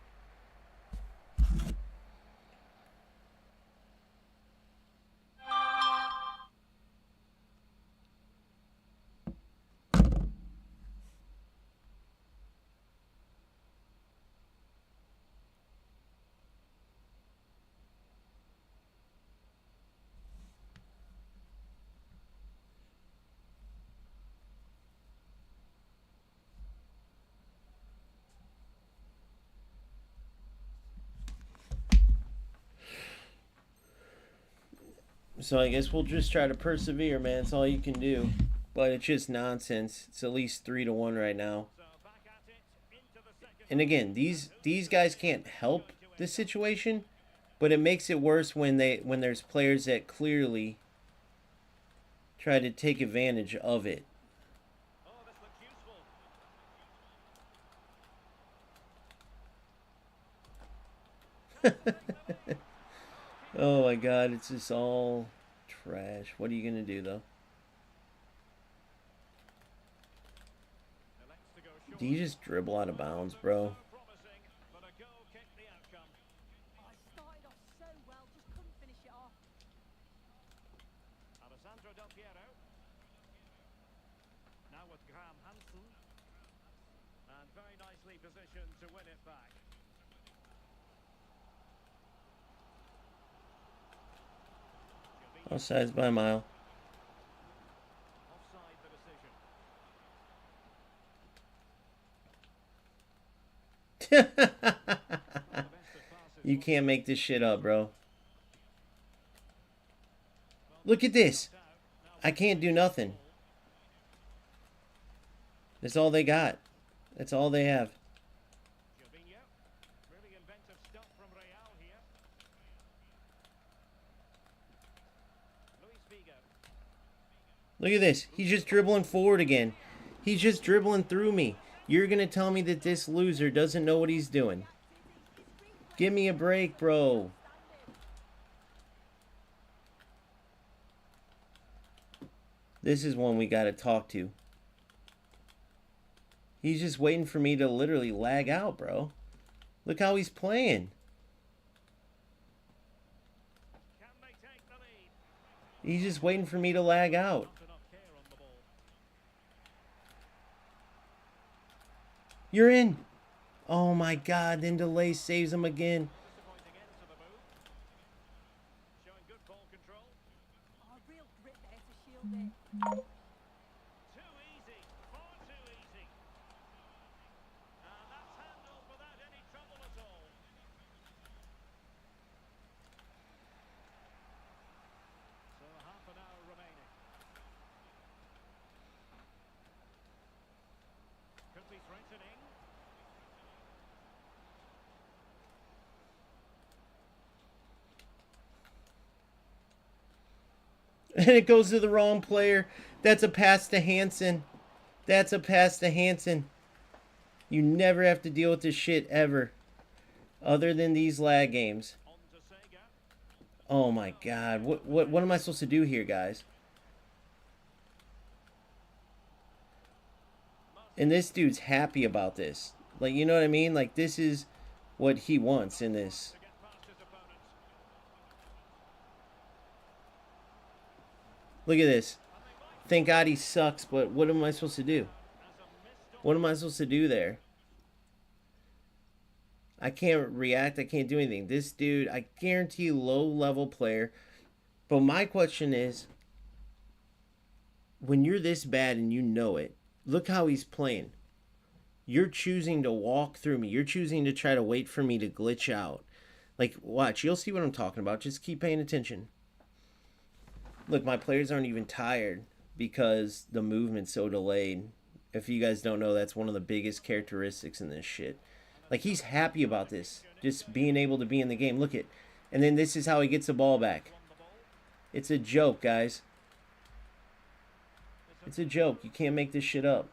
So I guess we'll just try to persevere, man. It's all you can do. But it's just nonsense. It's at least 3-1 right now. And again, these guys can't help the situation, but it makes it worse when there's players that clearly try to take advantage of it. Oh my god, it's just all trash. What are you gonna do though? Do you just dribble out of bounds, bro? Now with Graham Hansen, and very nicely positioned to win it back. Offsides by a mile. Offside the decision. You can't make this shit up, bro. Look at this. I can't do nothing. That's all they got. That's all they have. Really inventive stuff from Real here. Luis Figo. Look at this. He's just dribbling forward again. He's just dribbling through me. You're going to tell me that this loser doesn't know what he's doing. Give me a break, bro. This is one we got to talk to. He's just waiting for me to literally lag out, bro. Look how he's playing. Can they take the lead? He's just waiting for me to lag out. Not enough care on the ball. You're in. Oh my god, then delay saves him again. Disappointing end to the move. Showing good ball control. Oh, real grit there to shield it. Too easy. Far too easy. And that's handled without any trouble at all. So half an hour remaining. Could be threatening. And it goes to the wrong player. That's a pass to Hansen. That's a pass to Hansen. You never have to deal with this shit ever. Other than these lag games. On to Sega. Oh my god. What am I supposed to do here, guys? And this dude's happy about this. Like, you know what I mean? Like, this is what he wants in this. To get past his opponent. Look at this. Thank God he sucks, but what am I supposed to do? As a missed What am I supposed to do there? I can't react. I can't do anything. This dude, I guarantee, low-level player. But my question is, when you're this bad and you know it, look how he's playing. You're choosing to walk through me. You're choosing to try to wait for me to glitch out. Like, watch. You'll see what I'm talking about. Just keep paying attention. Look, my players aren't even tired because the movement's so delayed. If you guys don't know, that's one of the biggest characteristics in this shit. Like, he's happy about this. Just being able to be in the game. Look at. And then this is how he gets the ball back. It's a joke, guys. It's a joke. You can't make this shit up.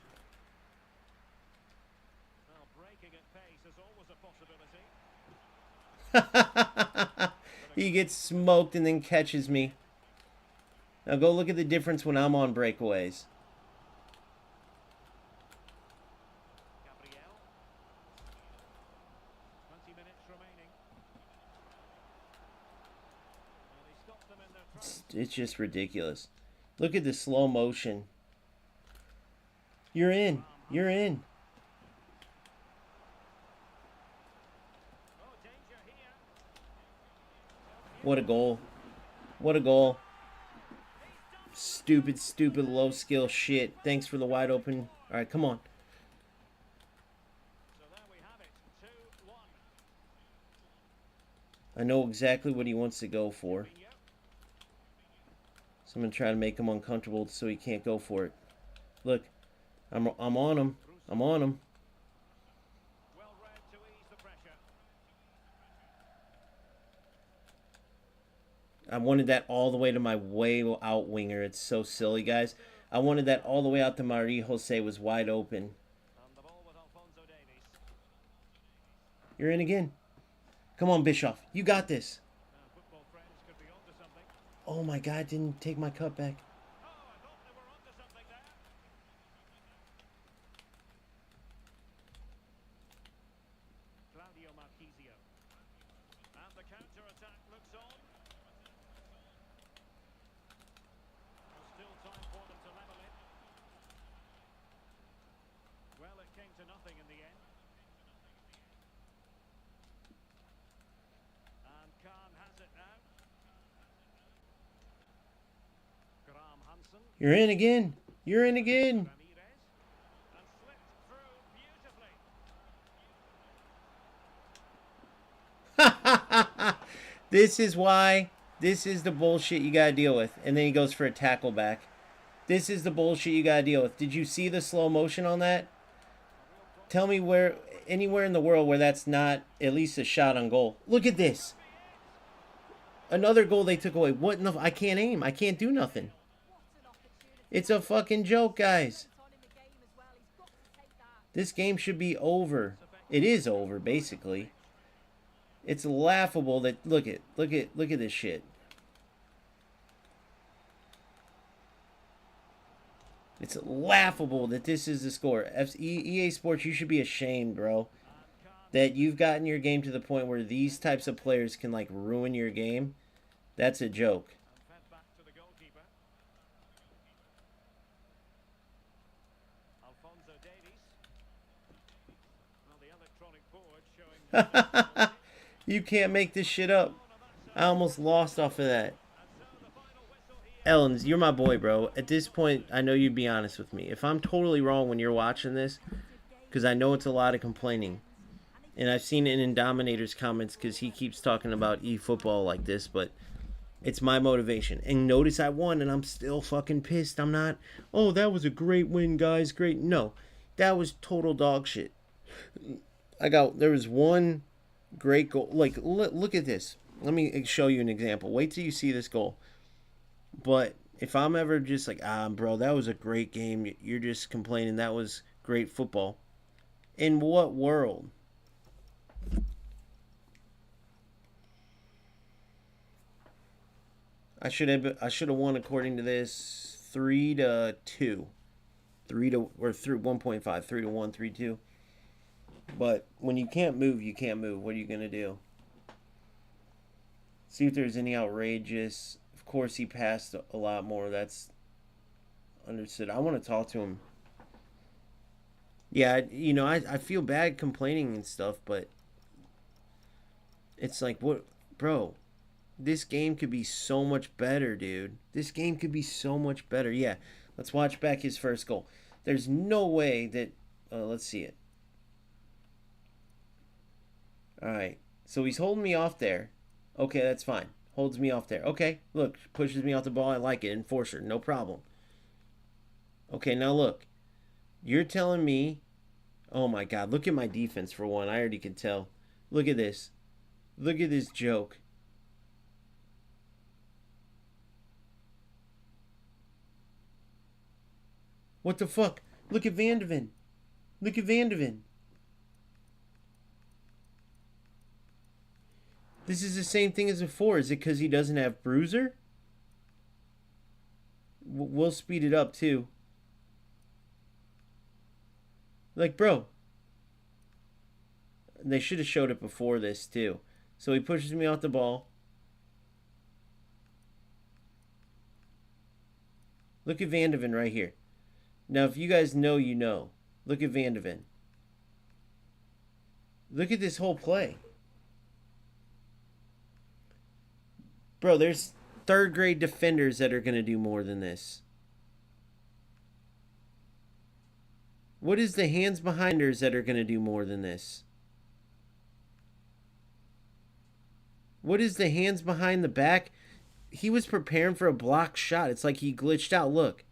Well, breaking at pace is always a possibility. He gets smoked and then catches me. Now go look at the difference when I'm on breakaways. Gabriel. 20 minutes remaining. Well, he stopped them in their tracks. It's just ridiculous. Look at the slow motion. You're in. You're in. Oh, danger here. What a goal. What a goal. Stupid, stupid low skill shit. Thanks for the wide open. All right, come on. So there we have it. 2-1. I know exactly what he wants to go for. Mourinho. So I'm going to try to make him uncomfortable so he can't go for it. Look, I'm on him. I'm on him. Well read to ease the pressure. I wanted that all the way to my way out winger. It's so silly, guys. I wanted that all the way out to Marie Jose was wide open. And the ball with Alphonso Davies. You're in again. Come on, Bischoff. You got this. Football friends could be onto something. Oh my God, didn't take my cut back. Oh, I thought they were onto something there. Claudio Marchisio. And the counter-attack looks on. There's still time for them to level it. Well, it came to nothing in the end. And Khan has it now. Graham Hansen. You're in again. You're in again. Ramirez. And slipped through beautifully. This is why. This is the bullshit you gotta deal with. And then he goes for a tackle back. This is the bullshit you gotta deal with. Did you see the slow motion on that? Tell me where, anywhere in the world where that's not at least a shot on goal. Look at this. Another goal they took away. What in the, I can't aim. I can't do nothing. What an opportunity. It's a fucking joke, guys. On in the game as well. He's got to take that. This game should be over. It is over, basically. It's laughable that look at this shit. It's laughable that this is the score. EA Sports, you should be ashamed, bro. That you've gotten your game to the point where these types of players can like ruin your game. That's a joke. And fed back to the goalkeeper. Alphonso Davies. Well, the electronic board showing. You can't make this shit up. I almost lost off of that. Ellens, you're my boy, bro. At this point, I know you'd be honest with me. If I'm totally wrong when you're watching this, because I know it's a lot of complaining, and I've seen it in Dominator's comments because he keeps talking about eFootball like this, but it's my motivation. And notice I won, and I'm still fucking pissed. I'm not, oh, that was a great win, guys. Great. No, that was total dog shit. There was one great goal. Like, look at this. Let me show you an example. Wait till you see this goal. But if I'm ever just like, bro, that was a great game. You're just complaining that was great football. In what world? I should have won according to this 3-2. 1.5, 3-1, 3-2. But when you can't move, you can't move. What are you gonna do? See if there's any outrageous. Of course, he passed a lot more. That's understood. I want to talk to him. Yeah, I feel bad complaining and stuff, but It's like, what, bro? This game could be so much better, dude. This game could be so much better. Yeah, let's watch back his first goal. There's no way that. Let's see it. All right. So he's holding me off there. Okay, that's fine. Holds me off there. Okay, look, pushes me off the ball. I like it. Enforcer, no problem. Okay, now look. You're telling me. Oh my God, look at my defense for one. I already can tell. Look at this. Look at this joke. What the fuck? Look at Van de Ven. Look at Van de Ven. This is the same thing as before. Is it because he doesn't have Bruiser? We'll speed it up too. Like, bro. They should have showed it before this too. So he pushes me off the ball. Look at Van de Ven right here. Now, if you guys know, you know. Look at Van de Ven. Look at this whole play. Bro, there's third grade defenders that are going to do more than this. What is the hands behinders that are going to do more than this? What is the hands behind the back? He was preparing for a block shot. It's like he glitched out. Look.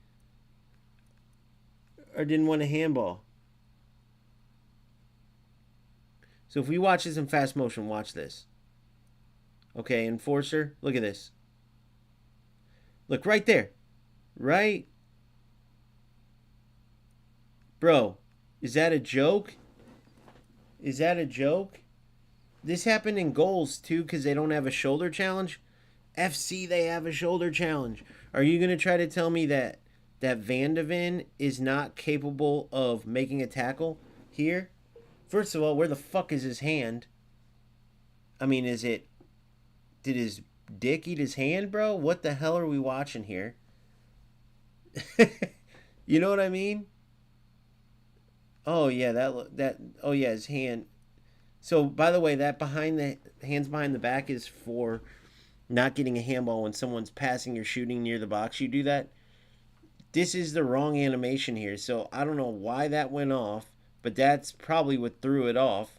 Or didn't want a handball. So if we watch this in fast motion, watch this. Okay, enforcer, look at this. Look, right there. Right. Bro, is that a joke? Is that a joke? This happened in goals, too, because they don't have a shoulder challenge. FC, they have a shoulder challenge. Are you going to try to tell me that Van de Ven is not capable of making a tackle here? First of all, where the fuck is his hand? I mean, is it... Did his dick eat his hand, bro? What the hell are we watching here? You know what I mean? Oh, yeah, that... Oh, yeah, his hand... So, by the way, that hands behind the back is for not getting a handball when someone's passing or shooting near the box. You do that. This is the wrong animation here, so I don't know why that went off, but that's probably what threw it off.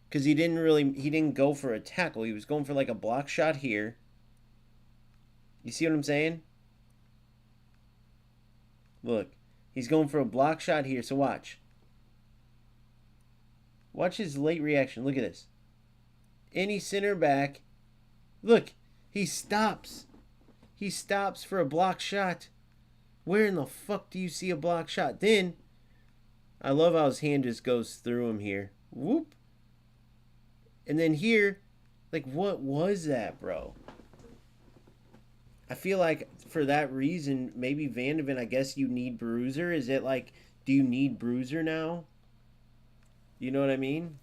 Because he didn't go for a tackle. He was going for like a block shot here. You see what I'm saying? Look, he's going for a block shot here, so watch. Watch his late reaction. Look at this. Any center back. Look, he stops. He stops for a block shot. Where in the fuck do you see a block shot? Then, I love how his hand just goes through him here. Whoop. And then here, like, what was that, bro? I feel like for that reason, maybe Van de Ven, I guess you need Bruiser. Is it like, do you need Bruiser now? You know what I mean?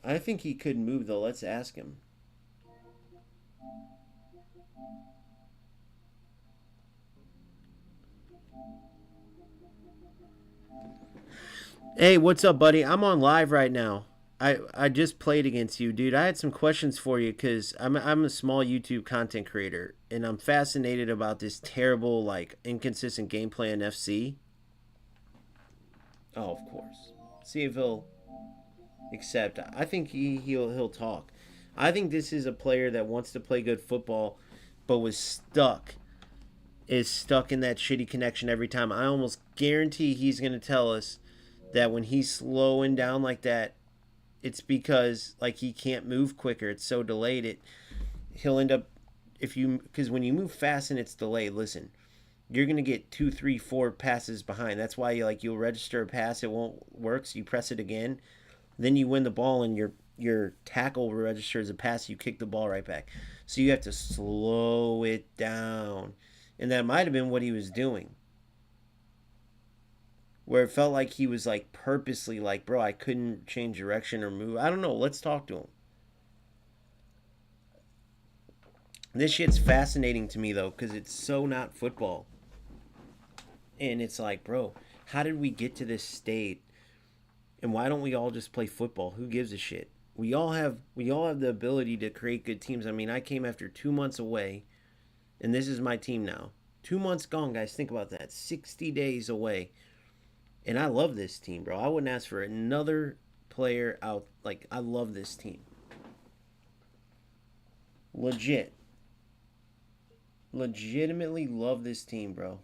I think he could move, though. Let's ask him. Hey, what's up, buddy? I'm on live right now. I just played against you, dude. I had some questions for you because I'm a small YouTube content creator, and I'm fascinated about this terrible, like, inconsistent gameplay in FC. Oh, of course. See if he'll accept. I think he'll talk. I think this is a player that wants to play good football, but is stuck in that shitty connection every time. I almost guarantee he's going to tell us that when he's slowing down like that, it's because like he can't move quicker. It's so delayed. He'll end up because when you move fast and it's delayed, listen, you're gonna get 2, 3, 4 passes behind. That's why you'll register a pass, it won't work, so you press it again, then you win the ball and your tackle registers a pass. You kick the ball right back. So you have to slow it down, and that might have been what he was doing. Where it felt like he was like purposely like, bro, I couldn't change direction or move. I don't know. Let's talk to him. This shit's fascinating to me, though, because it's so not football. And it's like, bro, how did we get to this state And why don't we all just play football? Who gives a shit? We all have the ability to create good teams. I mean, I came after 2 months away, and this is my team now. 2 months gone, guys. Think about that. 60 days away. And I love this team, bro. I wouldn't ask for another player out. Like, I love this team. Legitimately love this team, bro.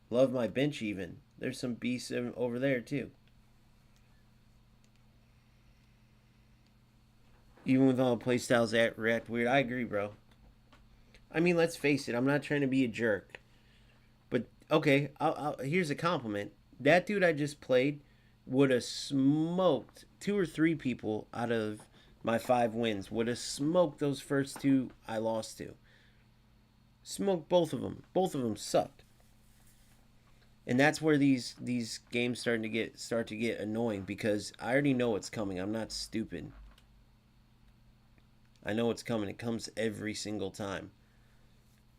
Love my bench even. There's some beasts over there, too. Even with all the playstyles that react weird. I agree, bro. I mean, let's face it. I'm not trying to be a jerk. But, okay, here's a compliment. That dude I just played would have smoked 2 or 3 people out of my 5 wins. Would have smoked those first 2 I lost to. Smoked both of them. Both of them sucked. And that's where these games start to get annoying, because I already know what's coming. I'm not stupid. I know what's coming. It comes every single time.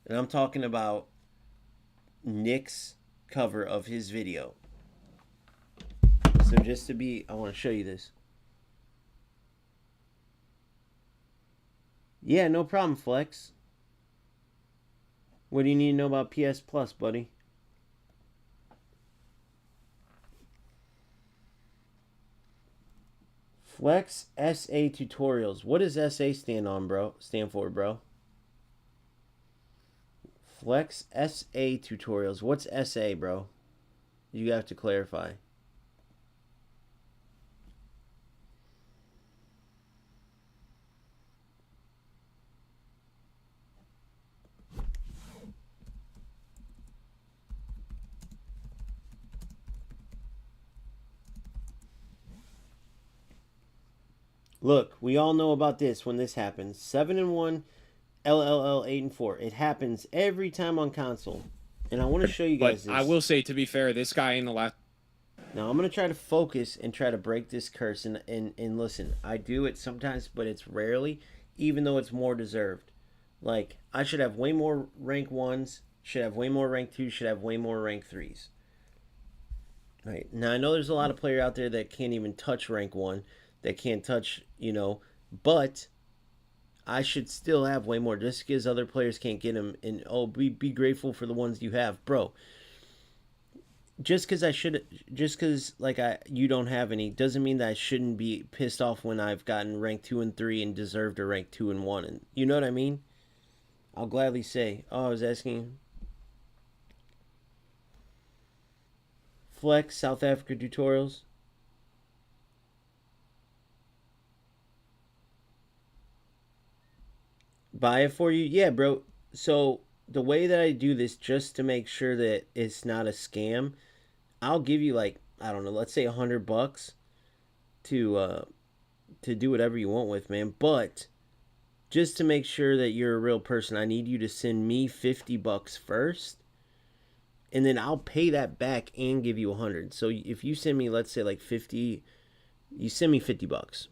And I'm talking about Nick's cover of his video. So I want to show you this. Yeah, no problem, Flex. What do you need to know about PS Plus, buddy? Flex SA Tutorials. What does SA stand for, bro? Flex SA Tutorials. What's SA, bro? You have to clarify. Look, we all know about this when this happens. 7-1, LLL 8-4. It happens every time on console. And I want to show you guys But this. I will say, to be fair, this guy in the last... Now, I'm going to try to focus and try to break this curse. And listen, I do it sometimes, but it's rarely, even though it's more deserved. Like, I should have way more rank 1s, should have way more rank 2s, should have way more rank 3s. Right. Now, I know there's a lot of players out there that can't even touch rank 1, that can't touch, but I should still have way more, just because other players can't get them. And be grateful for the ones you have, bro. Just because you don't have any doesn't mean that I shouldn't be pissed off when I've gotten rank 2 and 3 and deserved a rank 2 and 1. And you know what I mean? I'll gladly say. Oh, I was asking. Flex South Africa Tutorials. Buy it for you? Yeah, bro. So the way that I do this, just to make sure that it's not a scam, I'll give you, like, I don't know, let's say $100 to do whatever you want with, man. But just to make sure that you're a real person, I need you to send me $50 first, and then I'll pay that back and give you 100. So if you send me, let's say, like 50, you send me $50.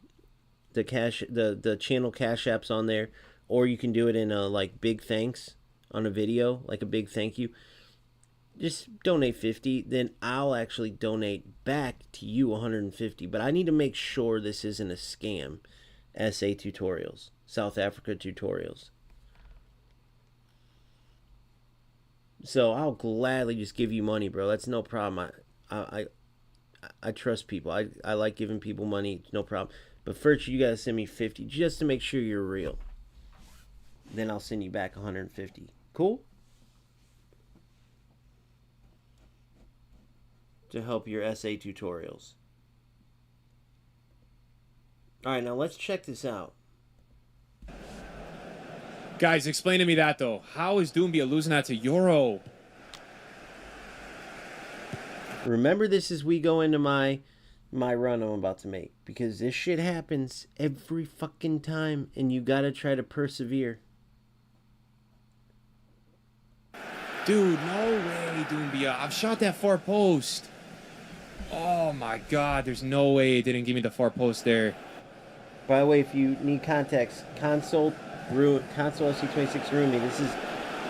The channel cash app's on there. Or you can do it in a, like, big thanks on a video, like a big thank you. Just donate 50, then I'll actually donate back to you 150. But I need to make sure this isn't a scam. SA Tutorials, South Africa Tutorials. So I'll gladly just give you money, bro. That's no problem. I trust people. I like giving people money, no problem. But first, you gotta send me 50 just to make sure you're real. Then I'll send you back 150. Cool? To help your SA tutorials. Alright, now let's check this out. Guys, explain to me that, though. How is Doumbia losing that to Euro? Remember, this is we go into my run I'm about to make. Because this shit happens every fucking time. And you gotta try to persevere. Dude, no way, Doumbia. I've shot that far post. Oh, my God. There's no way it didn't give me the far post there. By the way, if you need context, console FC26 Roomy. This is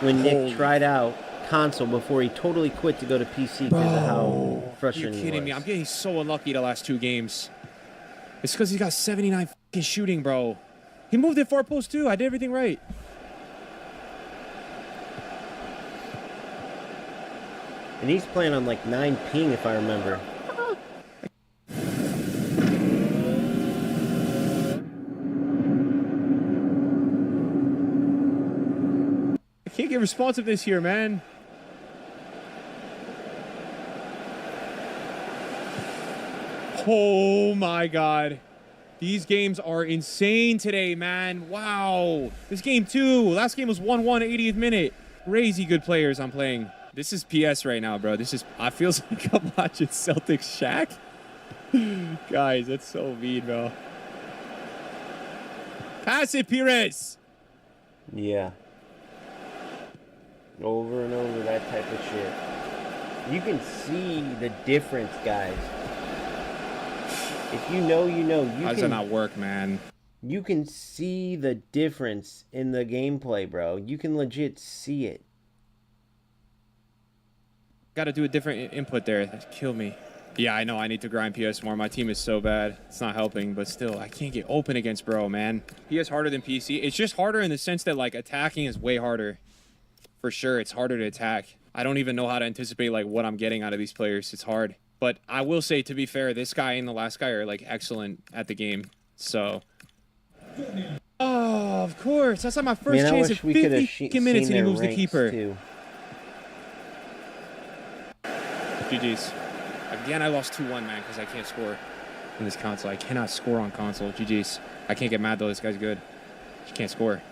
when Nick tried out console before he totally quit to go to PC because of how frustrating You're he kidding me. was. I'm getting so unlucky the last 2 games. It's because he's got 79 fucking shooting, bro. He moved it 4 post too. I did everything right. And he's playing on like 9 ping if I remember. I can't get responsiveness here, man. Oh my god. These games are insane today, man. Wow. This game too. Last game was 1-1, 80th minute. Crazy good players I'm playing. This is PS right now, bro. I feels like I'm watching Celtics Shaq. Guys, that's so mean, bro. Pass it, Perez. Yeah. Over and over, that type of shit. You can see the difference, guys. If you know, you know. How does that not work, man? You can see the difference in the gameplay, bro. You can legit see it. Got to do a different input there. That kill me. Yeah, I know. I need to grind PS more. My team is so bad. It's not helping, but still, I can't get open against bro, man. PS harder than PC. It's just harder in the sense that, like, attacking is way harder. For sure, it's harder to attack. I don't even know how to anticipate, like, what I'm getting out of these players. It's hard. But I will say, to be fair, this guy and the last guy are, like, excellent at the game. So... Oh, of course. That's not my first Man, I chance wish at we could have 50 minutes and he moves the keeper. Too. GG's. Again, I lost 2-1, man, because I can't score in this console. I cannot score on console. GG's. I can't get mad, though. This guy's good. Just can't score.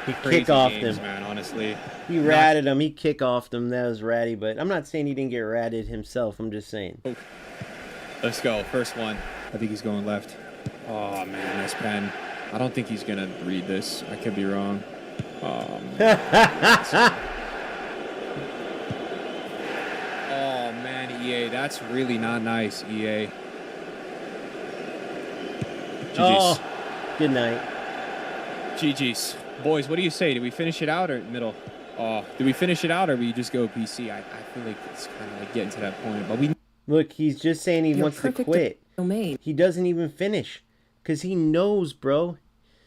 He Crazy kick off games, them. man, honestly. He ratted him. He kick offed him. That was ratty, but I'm not saying he didn't get ratted himself. I'm just saying. Oh. Let's go. First one. I think he's going left. Oh, man, nice pen. I don't think he's going to read this. I could be wrong. Oh, man, EA. That's really not nice, EA. GG's. Oh, good night. GG's. Boys, what do you say? Do we finish it out or middle? Do we finish it out or we just go PC? I feel like it's kind of like getting to that point. But we Look, he's just saying he wants to quit. Domain. He doesn't even finish because he knows, bro.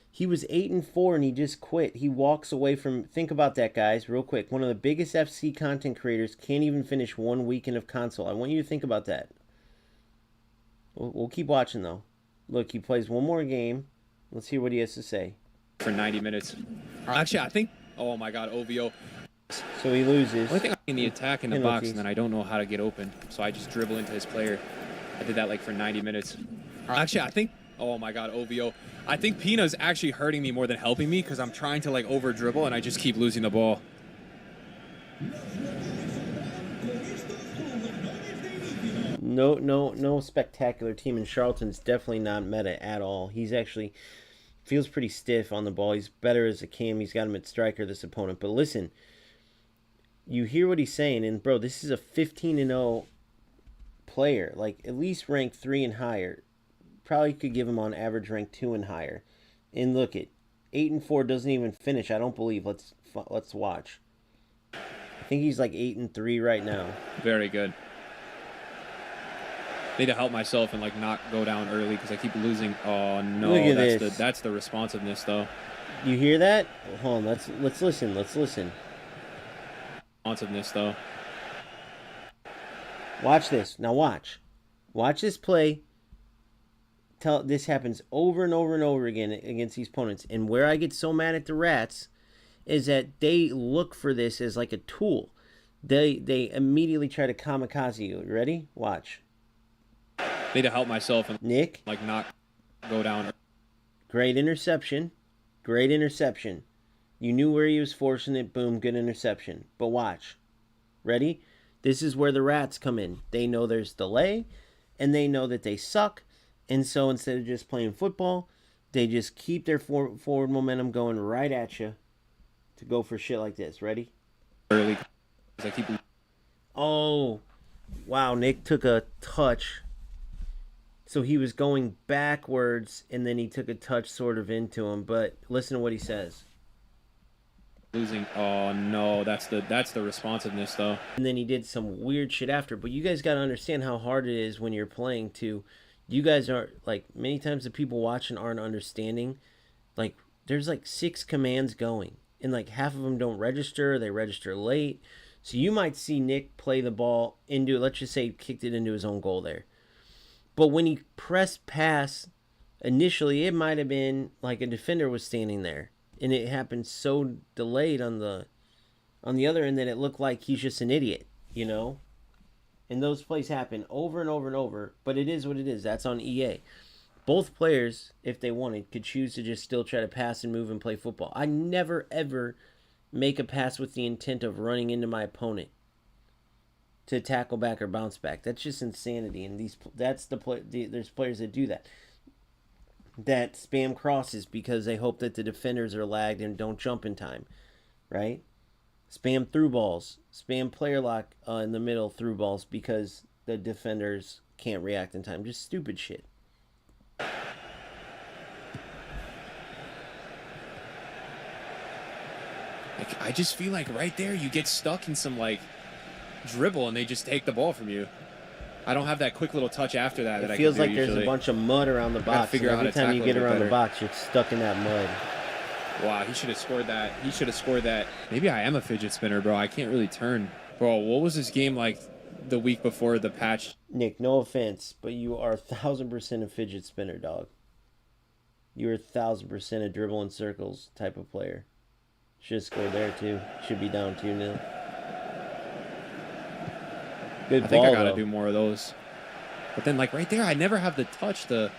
He was 8-4 and he just quit. He walks away from. Think about that, guys, real quick. One of the biggest FC content creators can't even finish 1 weekend of console. I want you to think about that. We'll keep watching though. Look, he plays one more game. Let's hear what he has to say. for 90 minutes. Actually, I think. Oh my God, OVO. So he loses. Only thing in the attack in the box, Penalties. and then I don't know how to get open, so I just dribble into his player. I did that like for 90 minutes. Actually, I think. Oh my God, OVO. I think Pina's actually hurting me more than helping me because I'm trying to like over dribble and I just keep losing the ball. No spectacular team, and Charlton's definitely not meta at all. He's actually feels pretty stiff on the ball. He's better as a cam. He's got him at striker, this opponent. But listen, you hear what he's saying, and bro, this is a 15-0 player, like at least rank 3 and higher. Probably could give him on average rank 2 and higher. And look at 8-4 doesn't even finish. I don't believe. Let's watch. I think he's like 8-3 right now. Very good. Need to help myself and like not go down early because I keep losing. Oh no, Look at this. That's the responsiveness though. You hear that? Hold on, let's listen. Let's listen. Responsiveness though. Watch this. Now watch. Watch this play. This happens over and over and over again against these opponents. And where I get so mad at the Rats is that they look for this as like a tool. They immediately try to kamikaze you. Ready? Watch. Need to help myself and Nick. like not go down. Great interception. Great interception. You knew where he was forcing it. Boom. Good interception. But watch. Ready? This is where the Rats come in. They know there's delay. And they know that they suck. And so instead of just playing football, they just keep their forward momentum going right at you to go for shit like this. Ready? Early. I keep. Oh, Wow, Nick took a touch. So he was going backwards, and then he took a touch sort of into him. But listen to what he says. Losing. Oh no, that's the responsiveness though. And then he did some weird shit after. But you guys got to understand how hard it is when you're playing to. You guys are like, many times the people watching aren't understanding. Like, there's like 6 commands going, and like half of them don't register. They register late. So you might see Nick play the ball into, let's just say he kicked it into his own goal there. But when he pressed pass, initially it might have been like a defender was standing there, and it happened so delayed on the other end that it looked like he's just an idiot, you know? And those plays happen over and over and over, but it is what it is. That's on EA. Both players, if they wanted, could choose to just still try to pass and move and play football. I never, ever make a pass with the intent of running into my opponent to tackle back or bounce back. That's just insanity. And there's players that do that. That spam crosses because they hope that the defenders are lagged and don't jump in time, right? Spam through balls, spam player lock in the middle through balls because the defenders can't react in time. Just stupid shit. Like, I just feel like right there you get stuck in some like dribble and they just take the ball from you. I don't have that quick little touch after that. It feels like there's a bunch of mud around the box. Figure out every time you get around the box, you're stuck in that mud. Wow, he should have scored that. He should have scored that. Maybe I am a fidget spinner, bro. I can't really turn. Bro, what was this game like the week before the patch? Nick, no offense, but you are 1,000% a fidget spinner, dog. You're 1,000% a dribble in circles type of player. Should have scored there, too. Should be down 2-0. Good ball, I think I got to do more of those. But then, like, right there, I never have the touch to...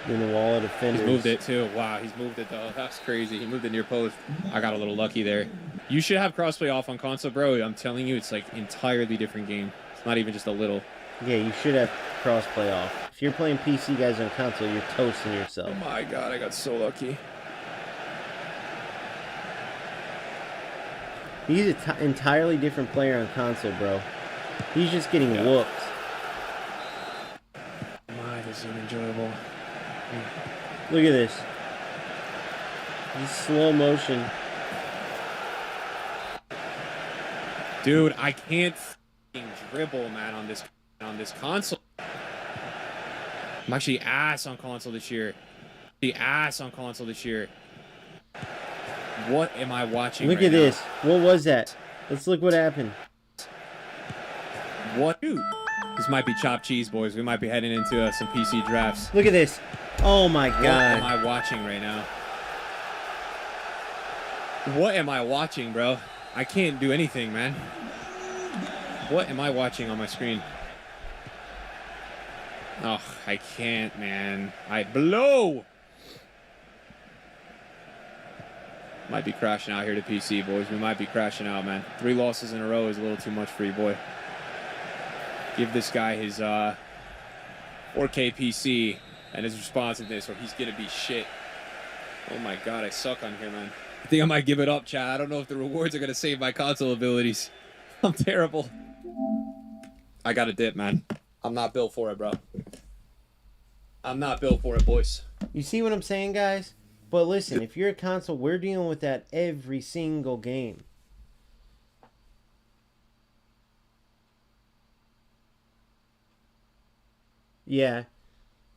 In the wall of defenders. He's moved it, too. Wow, he's moved it, though. That's crazy. He moved it near post. I got a little lucky there. You should have crossplay off on console, bro. I'm telling you, it's, like, entirely different game. It's not even just a little. Yeah, you should have cross-play off. If you're playing PC guys on console, you're toasting yourself. Oh my god, I got so lucky. He's an entirely different player on console, bro. He's just getting whooped. My, this is enjoyable. Look at this. This slow motion. Dude, I can't dribble, man, on this console. I'm actually ass on console this year. What am I watching? Look right at now? this. What was that? Let's look what happened. What? Dude, this might be chopped cheese, boys. We might be heading into some PC drafts. Look at this. Oh my god. What am I watching right now? What am I watching, bro? I can't do anything, man. What am I watching on my screen? Oh, I can't, man. I blow. Might be crashing out here to PC, boys. We might be crashing out, man. 3 losses in a row is a little too much for you, boy. Give this guy his 4K PC and his responsiveness, or he's gonna be shit. Oh my god, I suck on here, man. I think I might give it up, Chad. I don't know if the rewards are gonna save my console abilities. I'm terrible. I got a dip, man. I'm not built for it, bro. I'm not built for it, boys. You see what I'm saying, guys? But listen, if you're a console, we're dealing with that every single game. Yeah.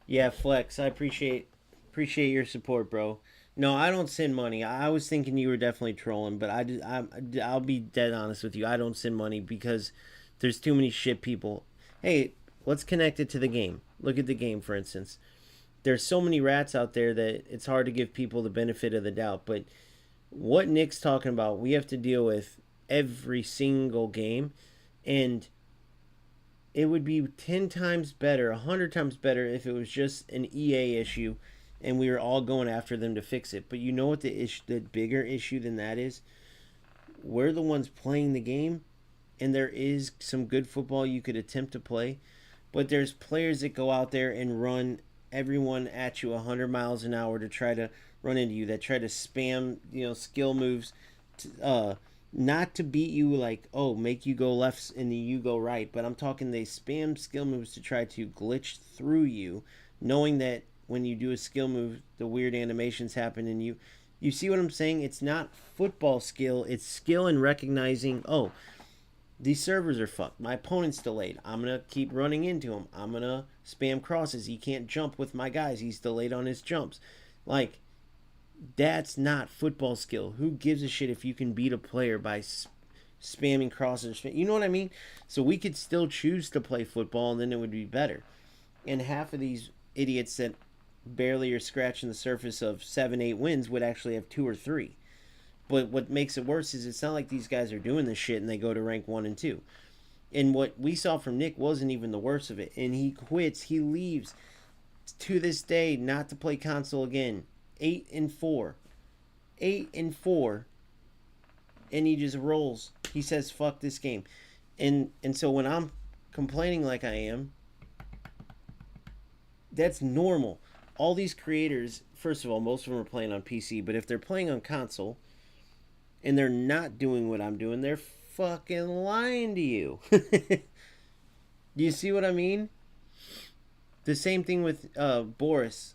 Yeah, Flex, I appreciate your support, bro. No, I don't send money. I was thinking you were definitely trolling, but I'll be dead honest with you. I don't send money because there's too many shit people. Hey, let's connect it to the game. Look at the game, for instance. There's so many rats out there that it's hard to give people the benefit of the doubt. But what Nick's talking about, we have to deal with every single game. And it would be 10 times better, 100 times better if it was just an EA issue and we were all going after them to fix it. But you know what the bigger issue than that is? We're the ones playing the game, and there is some good football you could attempt to play, but there's players that go out there and run everyone at you 100 miles an hour to try to run into you, that try to spam, skill moves, not to beat you, like, oh, make you go left and you go right, but I'm talking they spam skill moves to try to glitch through you, knowing that when you do a skill move, the weird animations happen, and you see what I'm saying? It's not football skill, it's skill in recognizing, oh, these servers are fucked. My opponent's delayed. I'm going to keep running into him. I'm going to spam crosses. He can't jump with my guys. He's delayed on his jumps. Like, that's not football skill. Who gives a shit if you can beat a player by spamming crosses? You know what I mean? So we could still choose to play football, and then it would be better. And half of these idiots that barely are scratching the surface of 7-8 wins would actually have 2 or 3. But what makes it worse is it's not like these guys are doing this shit and they go to rank 1 and 2. And what we saw from Nick wasn't even the worst of it. And he quits. He leaves to this day not to play console again. 8-4. 8-4. And he just rolls. He says, fuck this game. And so when I'm complaining like I am, that's normal. All these creators, first of all, most of them are playing on PC. But if they're playing on console and they're not doing what I'm doing, they're fucking lying to you. Do you see what I mean? The same thing with Boris.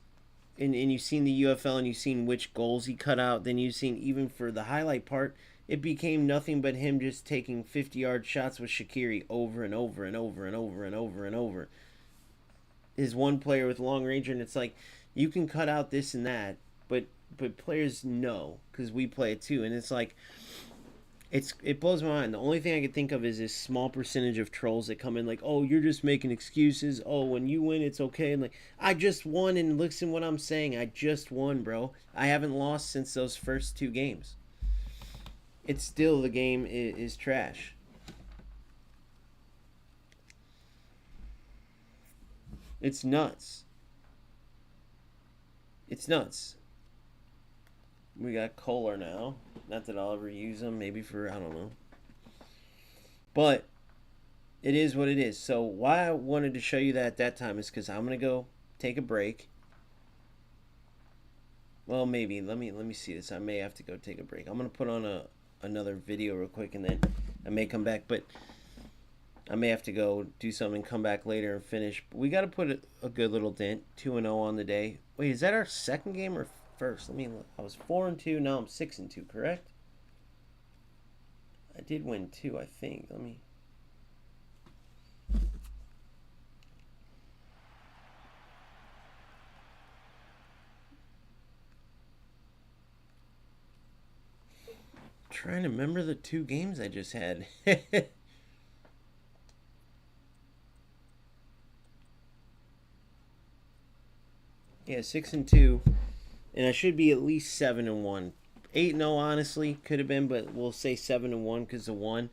And you've seen the UFL and you've seen which goals he cut out. Then you've seen, even for the highlight part, it became nothing but him just taking 50-yard shots with Shaqiri over and over and over and over and over and over. His one player with long range, and it's like, you can cut out this and that, but players know, because we play it too, and it's like, it blows my mind. The only thing I can think of is this small percentage of trolls that come in like, oh, you're just making excuses, oh, when you win it's okay, and like, I just won, and listen what I'm saying, I just won, bro. I haven't lost since those first 2 games. It's still, the game is trash. It's nuts. It's nuts. We got Kohler now. Not that I'll ever use them. Maybe for, I don't know. But it is what it is. So why I wanted to show you that at that time is because I'm going to go take a break. Well, maybe. Let me see this. I may have to go take a break. I'm going to put on another video real quick, and then I may come back. But I may have to go do something, come back later and finish. But we got to put a good little dent. 2-0 on the day. Wait, is that our second game or first? Let me look. I was 4-2. Now I'm 6-2. Correct? I did win 2, I think. Let me. Trying to remember the 2 games I just had. Yeah, 6-2, and I should be at least 7-1. 8-0, honestly, could have been, but we'll say 7-1 because the one,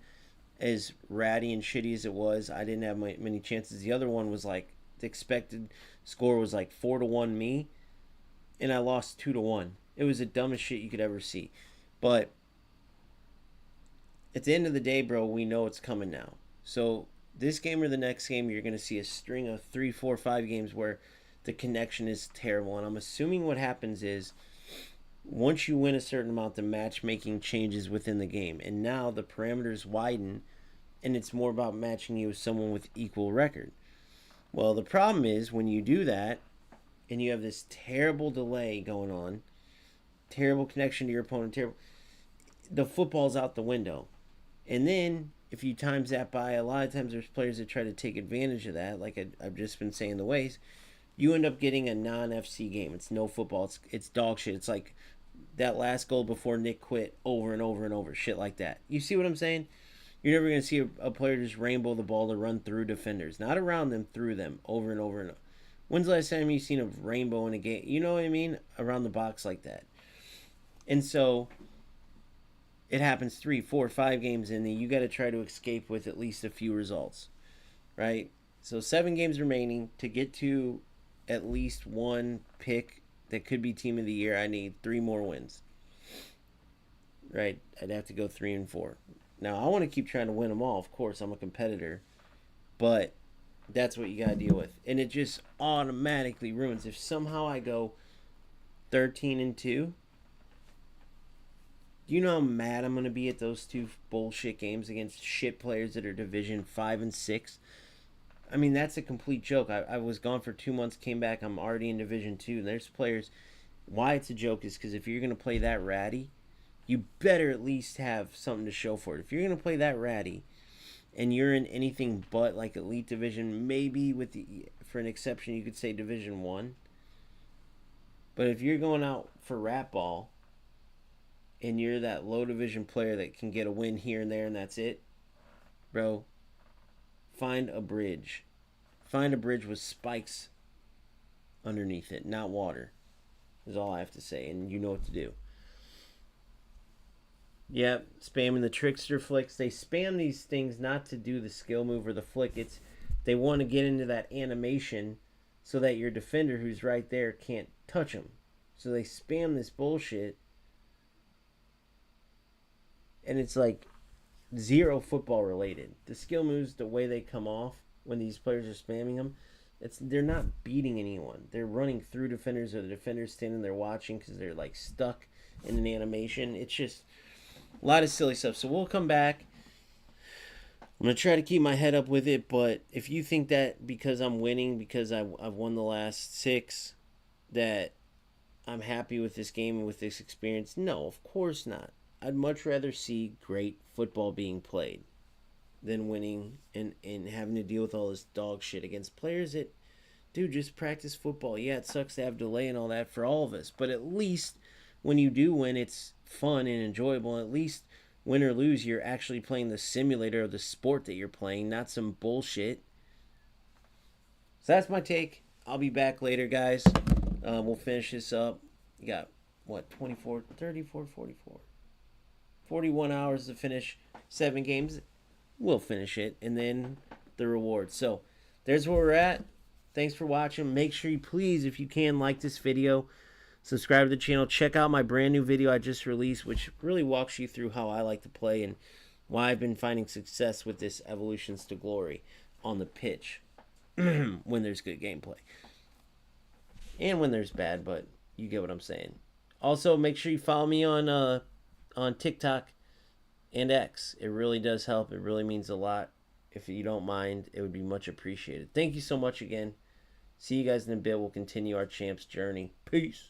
as ratty and shitty as it was, I didn't have many chances. The other one was like, the expected score was like 4-1 me, and I lost 2-1. It was the dumbest shit you could ever see. But at the end of the day, bro, we know it's coming now. So this game or the next game, you're going to see a string of 3, 4, 5 games where the connection is terrible. And I'm assuming what happens is, once you win a certain amount, the matchmaking changes within the game. And now the parameters widen, and it's more about matching you with someone with equal record. Well, the problem is, when you do that, and you have this terrible delay going on, terrible connection to your opponent, the football's out the window. And then, if you times that by, a lot of times there's players that try to take advantage of that, like I've just been saying the ways. You end up getting a non-FC game. It's no football. It's dog shit. It's like that last goal before Nick quit, over and over and over. Shit like that. You see what I'm saying? You're never going to see a player just rainbow the ball to run through defenders. Not around them, through them. Over and over and over. When's the last time you've seen a rainbow in a game? You know what I mean? Around the box like that. And so it happens 3, 4, 5 games in, and you got to try to escape with at least a few results. Right? So 7 games remaining. To get to at least one pick that could be team of the year, I need 3 more wins. Right? I'd have to go 3-4. Now, I want to keep trying to win them all. Of course, I'm a competitor. But That's what you got to deal with. And it just automatically ruins. If somehow I go 13-2, do you know how mad I'm going to be at those two bullshit games against shit players that are Division 5 and 6? I mean, that's a complete joke. I was gone for 2 months, came back, I'm already in Division 2. And there's players. Why it's a joke is because if you're going to play that ratty, you better at least have something to show for it. If you're going to play that ratty and you're in anything but like elite division, maybe for an exception you could say Division 1. But if you're going out for rat ball and you're that low division player that can get a win here and there and that's it, bro, find a bridge. Find a bridge with spikes underneath it, not water, is all I have to say, and you know what to do. Yep, spamming the trickster flicks. They spam these things not to do the skill move or the flick. It's they want to get into that animation so that your defender who's right there can't touch them. So they spam this bullshit. And it's like zero football related. The skill moves, the way they come off when these players are spamming them, they're not beating anyone. They're running through defenders, or the defenders standing there watching because they're like stuck in an animation. It's just a lot of silly stuff. So we'll come back. I'm going to try to keep my head up with it, but if you think that because I'm winning, because I've won the last 6, that I'm happy with this game and with this experience, no, of course not. I'd much rather see great football being played than winning and having to deal with all this dog shit against players that, dude, just practice football. Yeah, it sucks to have delay and all that for all of us, but at least when you do win, it's fun and enjoyable. At least win or lose, you're actually playing the simulator of the sport that you're playing, not some bullshit. So that's my take. I'll be back later, guys. We'll finish this up. You got, what, 24, 34, 44. 41 hours to finish 7 games. We'll finish it, and then the rewards. So there's where we're at. Thanks for watching. Make sure you please, if you can, like this video. Subscribe to the channel. Check out my brand new video I just released, which really walks you through how I like to play and why I've been finding success with this Evolutions to Glory on the pitch when there's good gameplay. And when there's bad, but you get what I'm saying. Also, make sure you follow me on TikTok and X. It really does help. It really means a lot. If you don't mind, it would be much appreciated. Thank you so much again. See you guys in a bit. We'll continue our champs journey. Peace.